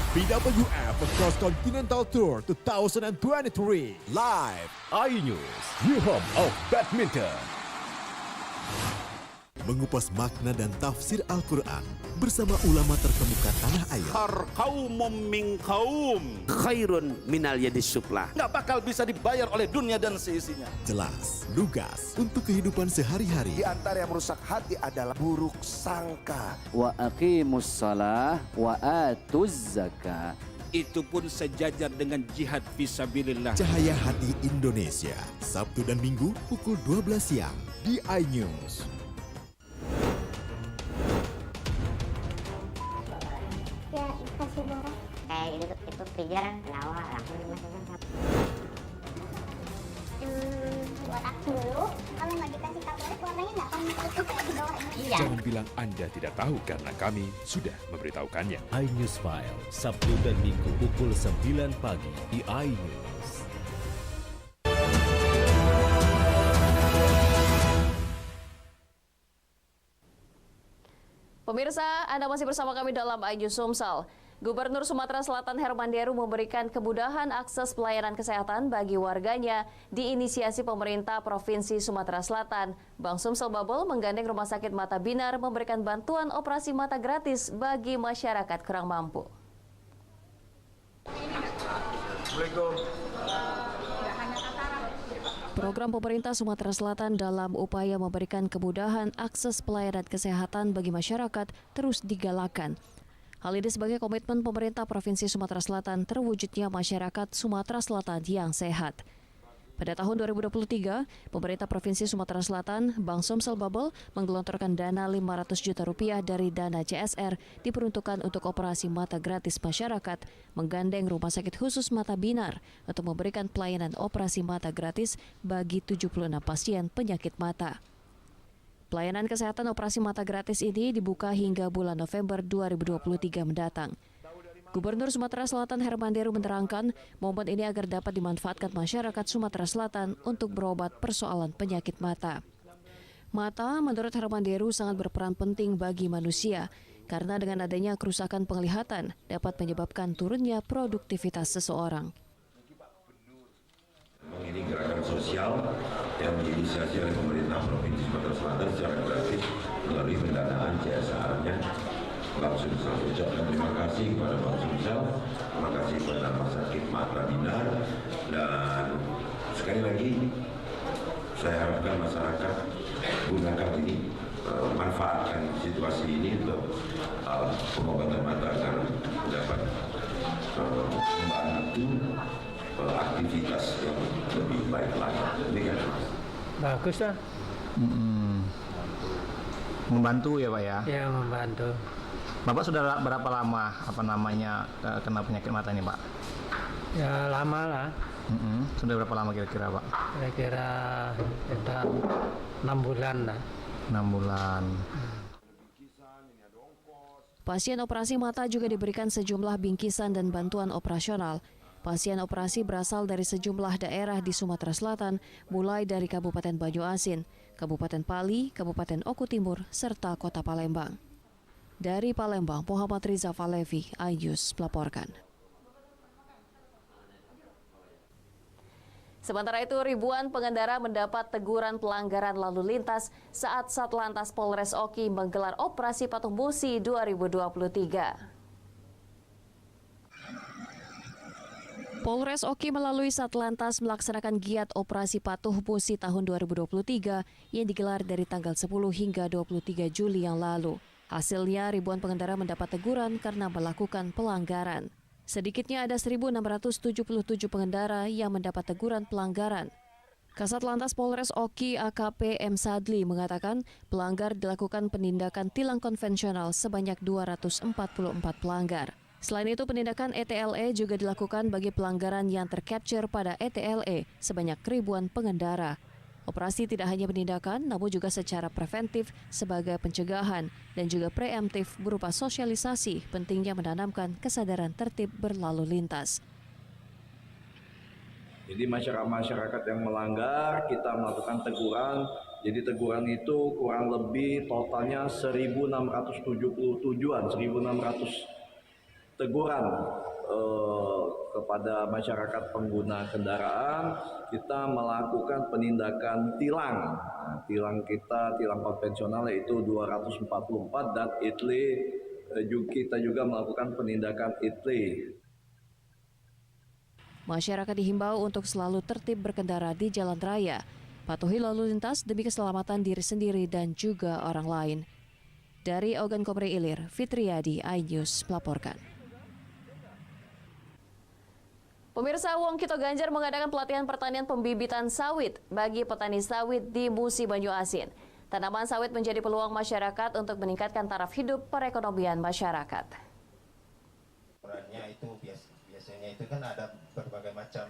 BWF Cross Continental Tour 2023 live iNews, new home of badminton. Mengupas makna dan tafsir Al-Quran bersama ulama terkemuka tanah air. Kaumum min kaum khairun minal yadis sufla. Nggak bakal bisa dibayar oleh dunia dan seisinya. Jelas, lugas untuk kehidupan sehari-hari. Di antara yang merusak hati adalah buruk sangka. Wa aqimus shalah wa atuz zakah. Itu pun sejajar dengan jihad fisabilillah. Cahaya Hati Indonesia, Sabtu dan Minggu pukul 12 siang di iNews. Ya, kasih borong. Itu pijar kenapa? Buat aku dulu, kalau nggak dikasih kapolres warnanya nggak akan tertutup di bawah ini. Iya. Jangan bilang Anda tidak tahu karena kami sudah memberitahukannya. iNews File, Sabtu dan Minggu pukul 9 pagi di iNews. Pemirsa, Anda masih bersama kami dalam iNews Sumsel. Gubernur Sumatera Selatan Herman Deru memberikan kemudahan akses pelayanan kesehatan bagi warganya di inisiasi pemerintah Provinsi Sumatera Selatan. Bank Sumsel Bubble menggandeng Rumah Sakit Mata Binar memberikan bantuan operasi mata gratis bagi masyarakat kurang mampu. Program pemerintah Sumatera Selatan dalam upaya memberikan kemudahan akses pelayanan kesehatan bagi masyarakat terus digalakan. Hal ini sebagai komitmen pemerintah Provinsi Sumatera Selatan terwujudnya masyarakat Sumatera Selatan yang sehat. Pada tahun 2023, pemerintah Provinsi Sumatera Selatan, Bank Sumsel Bubble, menggelontorkan dana 500 juta rupiah dari dana CSR diperuntukkan untuk operasi mata gratis masyarakat, menggandeng Rumah Sakit Khusus Mata Binar untuk memberikan pelayanan operasi mata gratis bagi 76 pasien penyakit mata. Pelayanan kesehatan operasi mata gratis ini dibuka hingga bulan November 2023 mendatang. Gubernur Sumatera Selatan Herman Deru menerangkan momen ini agar dapat dimanfaatkan masyarakat Sumatera Selatan untuk berobat persoalan penyakit mata. Mata, menurut Herman Deru, sangat berperan penting bagi manusia karena dengan adanya kerusakan penglihatan dapat menyebabkan turunnya produktivitas seseorang. Ini gerakan sosial yang diinisiasi oleh pemerintah Provinsi Sumatera Selatan secara gratis melalui pendanaan CSR-nya. Bank Sumsel ucapkan terima kasih kepada Bank Sumsel, terima kasih kepada Rumah Sakit Mata Binar, dan sekali lagi saya harapkan masyarakat gunakan ini, manfaatkan situasi ini untuk pengobatan mata agar dapat membantu aktivitas yang lebih baik lagi. Demikian. Bagus lah. Membantu ya Pak ya? Ya, membantu. Bapak sudah berapa lama kena penyakit mata ini Pak? Ya lama lah. Sudah berapa lama kira-kira Pak? Kira-kira 6 bulan lah. 6 bulan. Pasien operasi mata juga diberikan sejumlah bingkisan dan bantuan operasional. Pasien operasi berasal dari sejumlah daerah di Sumatera Selatan, mulai dari Kabupaten Banyuasin, Kabupaten Pali, Kabupaten Oku Timur, serta Kota Palembang. Dari Palembang, Muhammad Riza Falevi, iNews melaporkan. Sementara itu, ribuan pengendara mendapat teguran pelanggaran lalu lintas saat Satlantas Polres Oki menggelar operasi Patuh Musi 2023. Polres Oki melalui Satlantas melaksanakan giat operasi Patuh Musi tahun 2023 yang digelar dari tanggal 10 hingga 23 Juli yang lalu. Hasilnya, ribuan pengendara mendapat teguran karena melakukan pelanggaran. Sedikitnya ada 1.677 pengendara yang mendapat teguran pelanggaran. Kasat Lantas Polres Oki AKP M. Sadli mengatakan pelanggar dilakukan penindakan tilang konvensional sebanyak 244 pelanggar. Selain itu, penindakan ETLE juga dilakukan bagi pelanggaran yang tercapture pada ETLE sebanyak ribuan pengendara. Operasi tidak hanya penindakan, namun juga secara preventif sebagai pencegahan dan juga preemptif berupa sosialisasi pentingnya menanamkan kesadaran tertib berlalu lintas. Jadi masyarakat yang melanggar kita melakukan teguran. Jadi teguran itu kurang lebih totalnya 1.677-an, 1.600 teguran kepada masyarakat pengguna kendaraan. Kita melakukan penindakan tilang. Tilang kita, tilang konvensional yaitu 244 dan ITLE kita juga melakukan penindakan ITLE. Masyarakat dihimbau untuk selalu tertib berkendara di jalan raya, patuhi lalu lintas demi keselamatan diri sendiri dan juga orang lain. Dari Ogan Komering Ilir, Fitriadi, iNews melaporkan. Pemirsa, Wongkito Ganjar mengadakan pelatihan pertanian pembibitan sawit bagi petani sawit di Musi Banyuasin. Tanaman sawit menjadi peluang masyarakat untuk meningkatkan taraf hidup perekonomian masyarakat. Ukurannya itu biasanya itu kan ada berbagai macam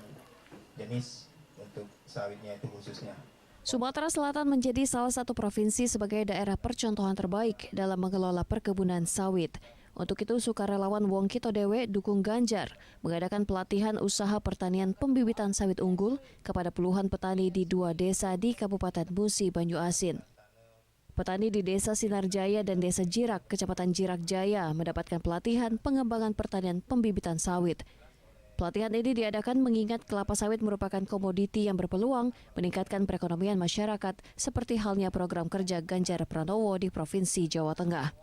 jenis untuk sawitnya itu khususnya. Sumatera Selatan menjadi salah satu provinsi sebagai daerah percontohan terbaik dalam mengelola perkebunan sawit. Untuk itu, sukarelawan Wongkito Dewe dukung Ganjar mengadakan pelatihan usaha pertanian pembibitan sawit unggul kepada puluhan petani di 2 desa di Kabupaten Musi Banyuasin. Petani di Desa Sinarjaya dan Desa Jirak, Kecamatan Jirak Jaya mendapatkan pelatihan pengembangan pertanian pembibitan sawit. Pelatihan ini diadakan mengingat kelapa sawit merupakan komoditi yang berpeluang meningkatkan perekonomian masyarakat seperti halnya program kerja Ganjar Pranowo di Provinsi Jawa Tengah.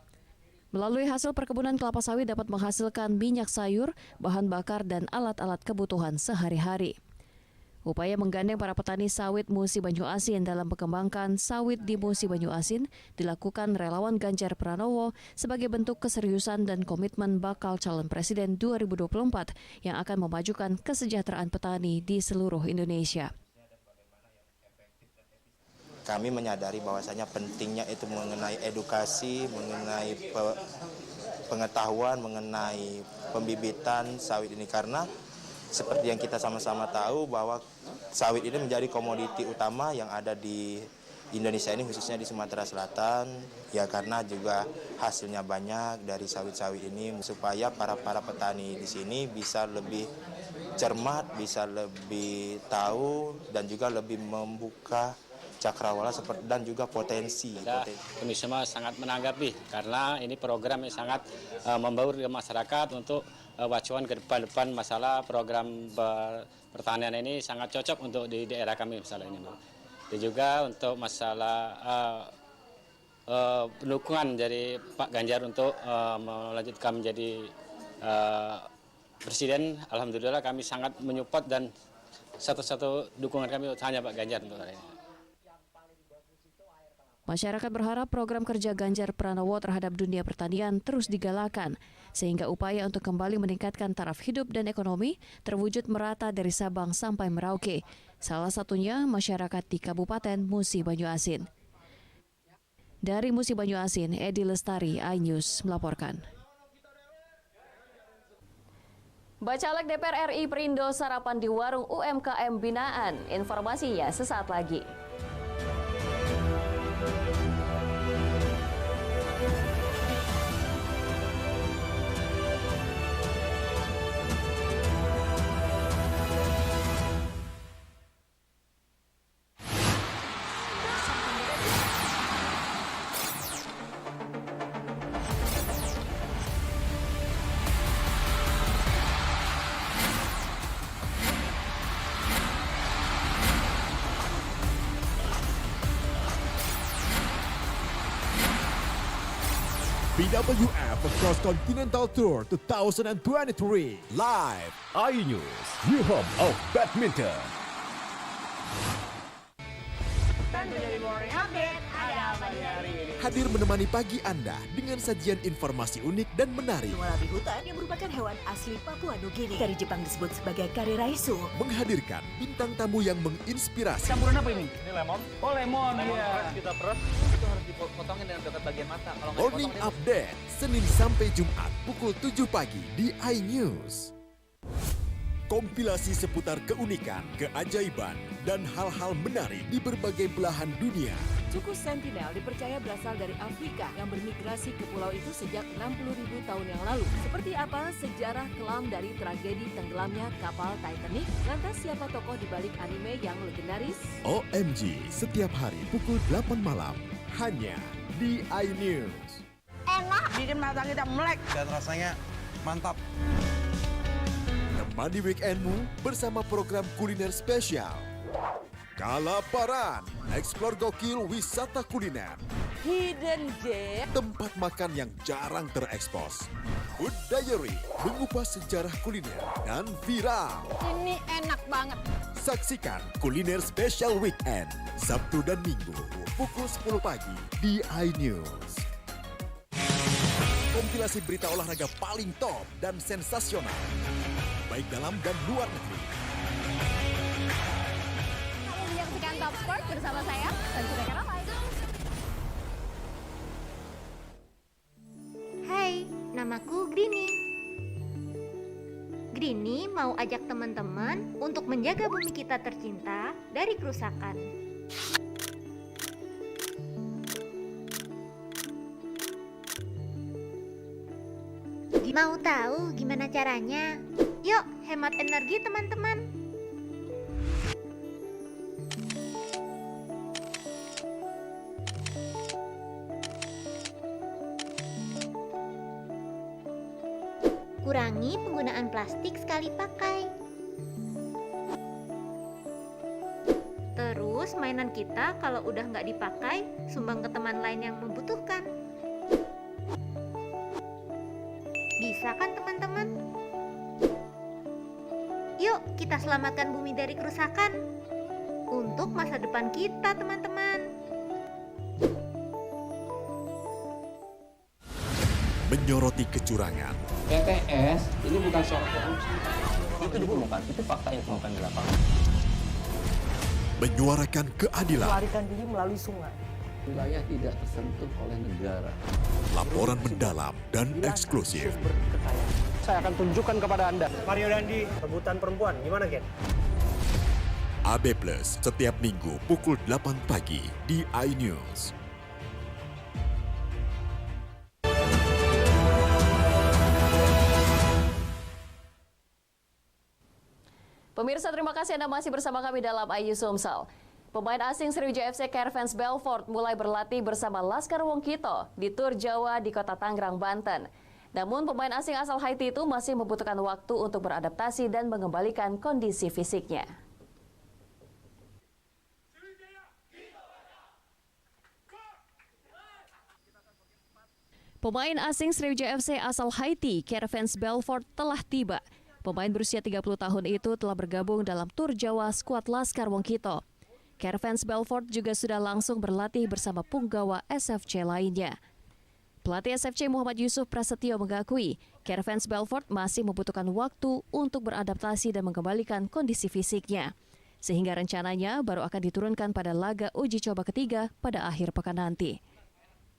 Melalui hasil perkebunan kelapa sawit dapat menghasilkan minyak sayur, bahan bakar, dan alat-alat kebutuhan sehari-hari. Upaya menggandeng para petani sawit Musi Banyuasin dalam mengembangkan sawit di Musi Banyuasin dilakukan relawan Ganjar Pranowo sebagai bentuk keseriusan dan komitmen bakal calon presiden 2024 yang akan memajukan kesejahteraan petani di seluruh Indonesia. Kami menyadari bahwasanya pentingnya itu mengenai edukasi, mengenai pengetahuan, mengenai pembibitan sawit ini, karena seperti yang kita sama-sama tahu bahwa sawit ini menjadi komoditi utama yang ada di Indonesia ini, khususnya di Sumatera Selatan, ya karena juga hasilnya banyak dari sawit-sawit ini, supaya para petani di sini bisa lebih cermat, bisa lebih tahu, dan juga lebih membuka cakrawala dan juga potensi. Kami semua sangat menanggapi karena ini program yang sangat membaur ke masyarakat untuk wacuan ke depan masalah program pertanian ini sangat cocok untuk di daerah kami masalah ini. Dan juga untuk masalah pendukungan dari Pak Ganjar untuk melanjutkan menjadi presiden, alhamdulillah kami sangat menyupport dan satu-satu dukungan kami hanya Pak Ganjar untuk hari ini. Masyarakat berharap program kerja Ganjar Pranowo terhadap dunia pertanian terus digalakan, sehingga upaya untuk kembali meningkatkan taraf hidup dan ekonomi terwujud merata dari Sabang sampai Merauke. Salah satunya masyarakat di Kabupaten Musi Banyuasin. Dari Musi Banyuasin, Edi Lestari, iNews melaporkan. Bacalek DPR RI Perindo sarapan di warung UMKM binaan. Informasinya sesaat lagi. BWF Cross Continental Tour 2023 live iNews, your home of badminton. Hadir menemani pagi Anda dengan sajian informasi unik dan menarik. Walabi hutan yang merupakan hewan asli Papua Nugini. Dari Jepang disebut sebagai kare raisu. Menghadirkan bintang tamu yang menginspirasi. Campuran apa ini? Ini lemon. Oh lemon, iya. Kita peres. Itu harus dipotongin dengan dekat bagian mata. Kalau nggak Morning Update, Senin sampai Jumat pukul 7 pagi di iNews. Kompilasi seputar keunikan, keajaiban, dan hal-hal menarik di berbagai belahan dunia. Suku Sentinel dipercaya berasal dari Afrika yang bermigrasi ke pulau itu sejak 60.000 tahun yang lalu. Seperti apa sejarah kelam dari tragedi tenggelamnya kapal Titanic? Lantas siapa tokoh di balik anime yang legendaris? OMG, setiap hari pukul 8 malam, hanya di iNews. Enak, bikin mata kita melek dan rasanya mantap. Temani weekendmu bersama program kuliner spesial. Kalaparan, eksplor gokil wisata kuliner. Hidden Gem. Tempat makan yang jarang terekspos. Food Diary, mengupas sejarah kuliner dan viral. Ini enak banget. Saksikan kuliner spesial weekend, Sabtu dan Minggu, pukul 10 pagi di iNews. Kompilasi berita olahraga paling top dan sensasional, baik dalam dan luar negeri. Menyaksikan Top Sport bersama saya, Tanjung Ramai. Hai, namaku Greenie. Greenie mau ajak teman-teman untuk menjaga bumi kita tercinta dari kerusakan. Mau tahu gimana caranya? Yuk, hemat energi teman-teman. Kurangi penggunaan plastik sekali pakai. Terus mainan kita kalau udah nggak dipakai, sumbang ke teman lain yang membutuhkan. Bisa kan teman-teman? Yuk kita selamatkan bumi dari kerusakan untuk masa depan kita, teman-teman. Menyoroti kecurangan, PPS ini bukan soal korupsi. Itu ditemukan, itu fakta yang ditemukan di lapangan. menyuarakan keadilan. Melarikan diri melalui sungai. Wilayah tidak tersentuh oleh negara. Laporan mendalam dan eksklusif. Saya akan tunjukkan kepada Anda. Mario Dandi, rebutan perempuan. Gimana, Ken? AB Plus setiap minggu pukul 8 pagi di iNews. Pemirsa, terima kasih Anda masih bersama kami dalam iNews Sumsel. Pemain asing Sriwijaya FC Caravans Belfort mulai berlatih bersama Laskar Wongkito di Tur Jawa di Kota Tangerang, Banten. Namun pemain asing asal Haiti itu masih membutuhkan waktu untuk beradaptasi dan mengembalikan kondisi fisiknya. Pemain asing Sriwijaya FC asal Haiti, Caravans Belfort telah tiba. Pemain berusia 30 tahun itu telah bergabung dalam Tur Jawa skuad Laskar Wongkito. Caravans Belfort juga sudah langsung berlatih bersama punggawa SFC lainnya. Pelatih SFC Muhammad Yusuf Prasetyo mengakui, Caravans Belfort masih membutuhkan waktu untuk beradaptasi dan mengembalikan kondisi fisiknya. Sehingga rencananya baru akan diturunkan pada laga uji coba ketiga pada akhir pekan nanti.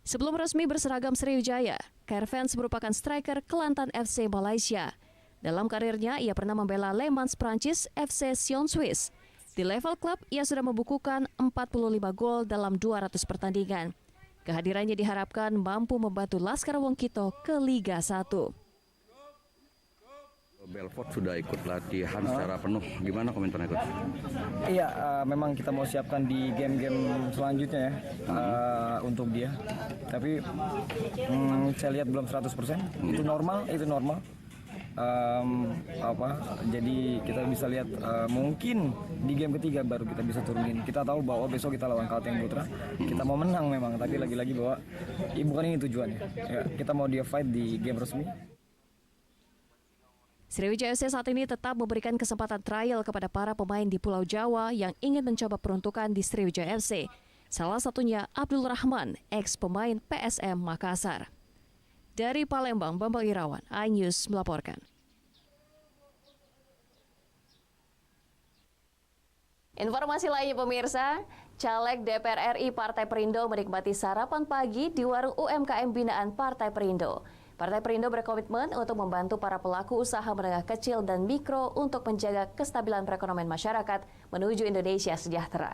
Sebelum resmi berseragam Sriwijaya, Caravans merupakan striker Kelantan FC Malaysia. Dalam karirnya, ia pernah membela Le Mans Prancis FC Sion Swiss. Di level klub, ia sudah membukukan 45 gol dalam 200 pertandingan. Kehadirannya diharapkan mampu membantu Laskar Wongkito ke Liga 1. Belfort sudah ikut latihan secara penuh. Gimana komentarnya, Coach? Iya, memang kita mau siapkan di game-game selanjutnya ya untuk dia. Tapi saya lihat belum 100%. Itu normal. Jadi kita bisa lihat mungkin di game ketiga baru kita bisa turunin. Kita tahu bahwa besok kita lawan Kalteng Putra, kita mau menang memang, tapi lagi-lagi bahwa bukan ini tujuannya. Ya, kita mau dia fight di game resmi. Sriwijaya FC saat ini tetap memberikan kesempatan trial kepada para pemain di Pulau Jawa yang ingin mencoba peruntukan di Sriwijaya FC. Salah satunya Abdul Rahman, ex pemain PSM Makassar. Dari Palembang, Bambang Irawan, iNews melaporkan. Informasi lainnya pemirsa, caleg DPR RI Partai Perindo menikmati sarapan pagi di warung UMKM binaan Partai Perindo. Partai Perindo berkomitmen untuk membantu para pelaku usaha menengah kecil dan mikro untuk menjaga kestabilan perekonomian masyarakat menuju Indonesia sejahtera.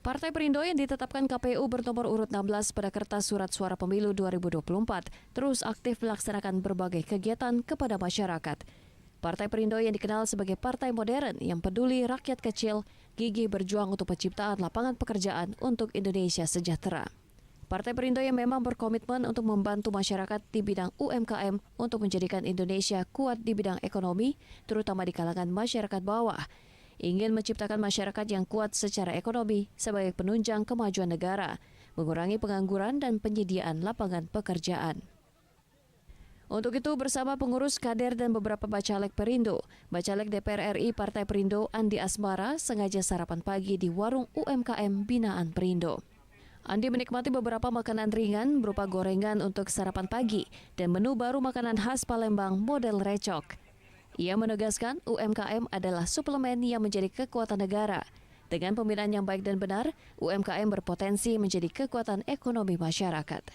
Partai Perindo yang ditetapkan KPU bernomor urut 16 pada kertas surat suara pemilu 2024 terus aktif melaksanakan berbagai kegiatan kepada masyarakat. Partai Perindo yang dikenal sebagai partai modern yang peduli rakyat kecil, gigih berjuang untuk penciptaan lapangan pekerjaan untuk Indonesia sejahtera. Partai Perindo yang memang berkomitmen untuk membantu masyarakat di bidang UMKM untuk menjadikan Indonesia kuat di bidang ekonomi, terutama di kalangan masyarakat bawah. Ingin menciptakan masyarakat yang kuat secara ekonomi sebagai penunjang kemajuan negara, mengurangi pengangguran dan penyediaan lapangan pekerjaan. Untuk itu, bersama pengurus kader dan beberapa bacalek Perindo, bacalek DPR RI Partai Perindo Andi Asmara sengaja sarapan pagi di warung UMKM binaan Perindo. Andi menikmati beberapa makanan ringan berupa gorengan untuk sarapan pagi dan menu baru makanan khas Palembang model recok. Ia menegaskan UMKM adalah suplemen yang menjadi kekuatan negara. Dengan pembinaan yang baik dan benar, UMKM berpotensi menjadi kekuatan ekonomi masyarakat.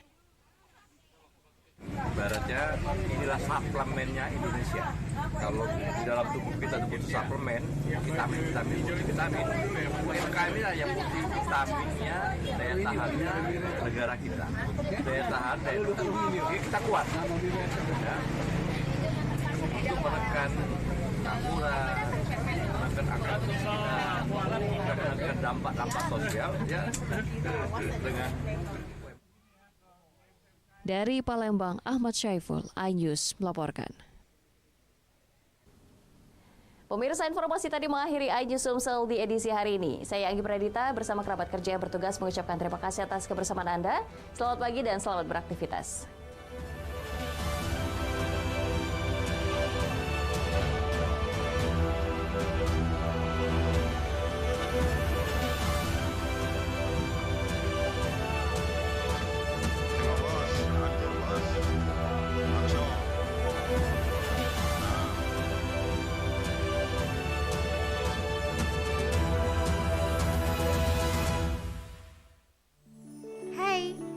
Ibaratnya inilah suplemennya Indonesia. Kalau di dalam tubuh kita butuh suplemen, vitamin, multivitamin, UMKM ini yang multivitaminnya, daya tahannya negara kita. Daya tahan, kita kuat. Ya. Untuk menekan pengangguran, menekan angka kemiskinan, menekan dampak sosial ya dengan Dari Palembang, Ahmad Syaiful, iNews melaporkan. Pemirsa, informasi tadi mengakhiri iNews Sumsel di edisi hari ini. Saya Anggi Pradita bersama kerabat kerja yang bertugas mengucapkan terima kasih atas kebersamaan Anda. Selamat pagi dan selamat beraktivitas.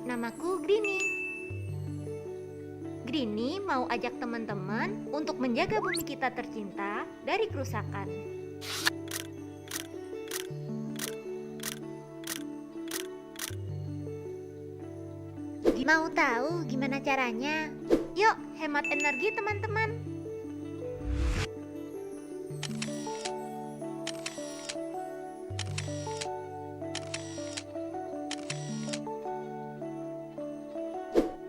Namaku Grini. Grini mau ajak teman-teman untuk menjaga bumi kita tercinta dari kerusakan. Mau tahu gimana caranya? Yuk, hemat energi teman-teman.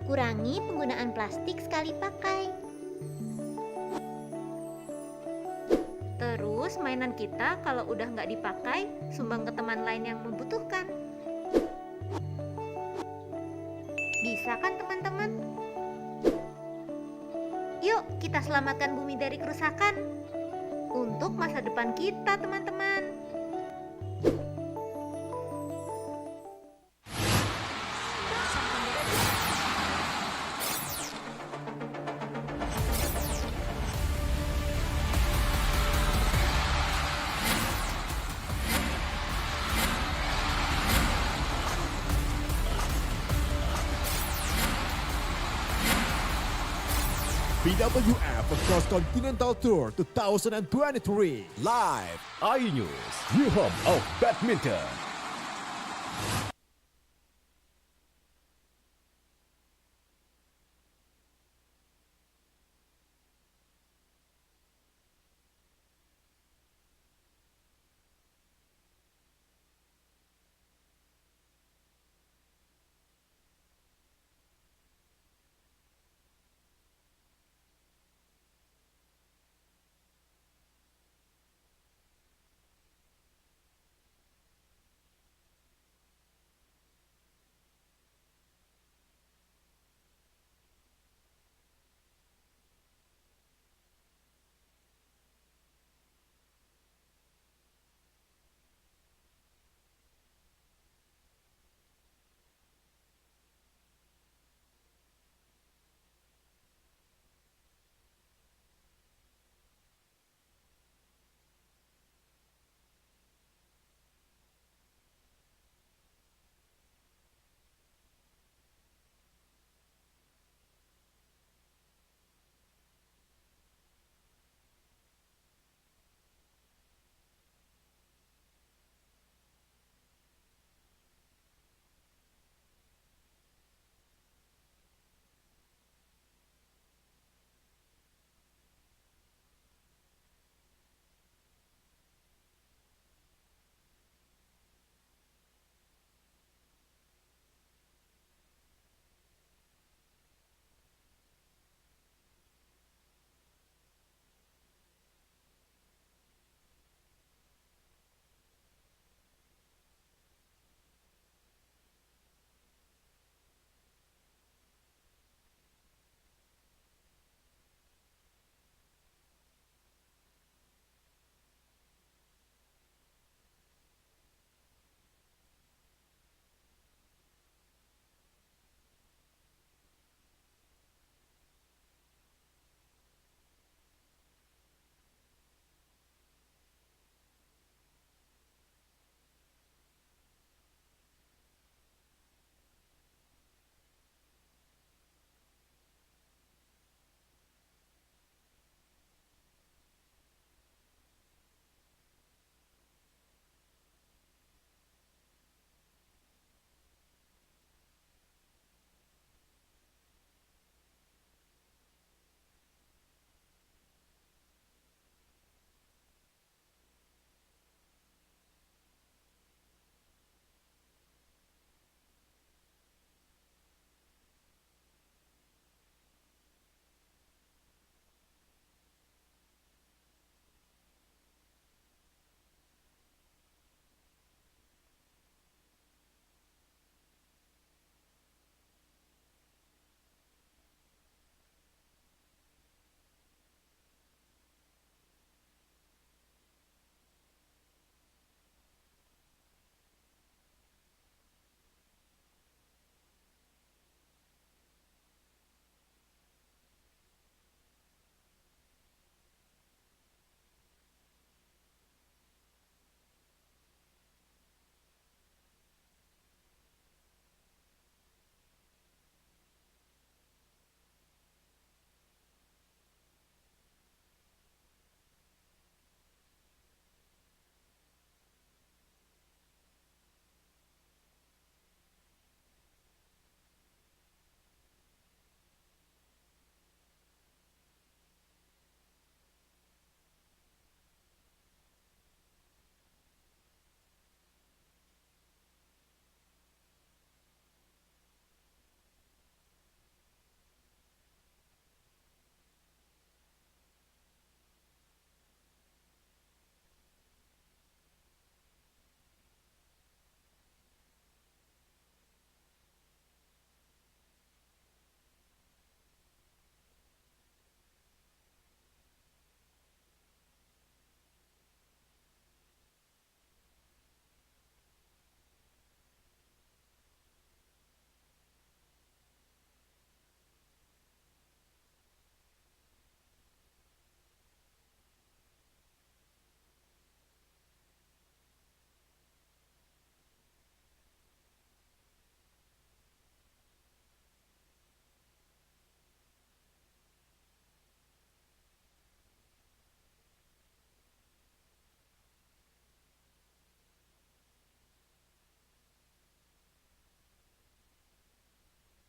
Kurangi penggunaan plastik sekali pakai. Terus mainan kita kalau udah nggak dipakai, sumbang ke teman lain yang membutuhkan. Bisa kan teman-teman? Yuk kita selamatkan bumi dari kerusakan. Untuk masa depan kita teman-teman. BWF Cross Continental Tour 2023 live iNews, new home of badminton.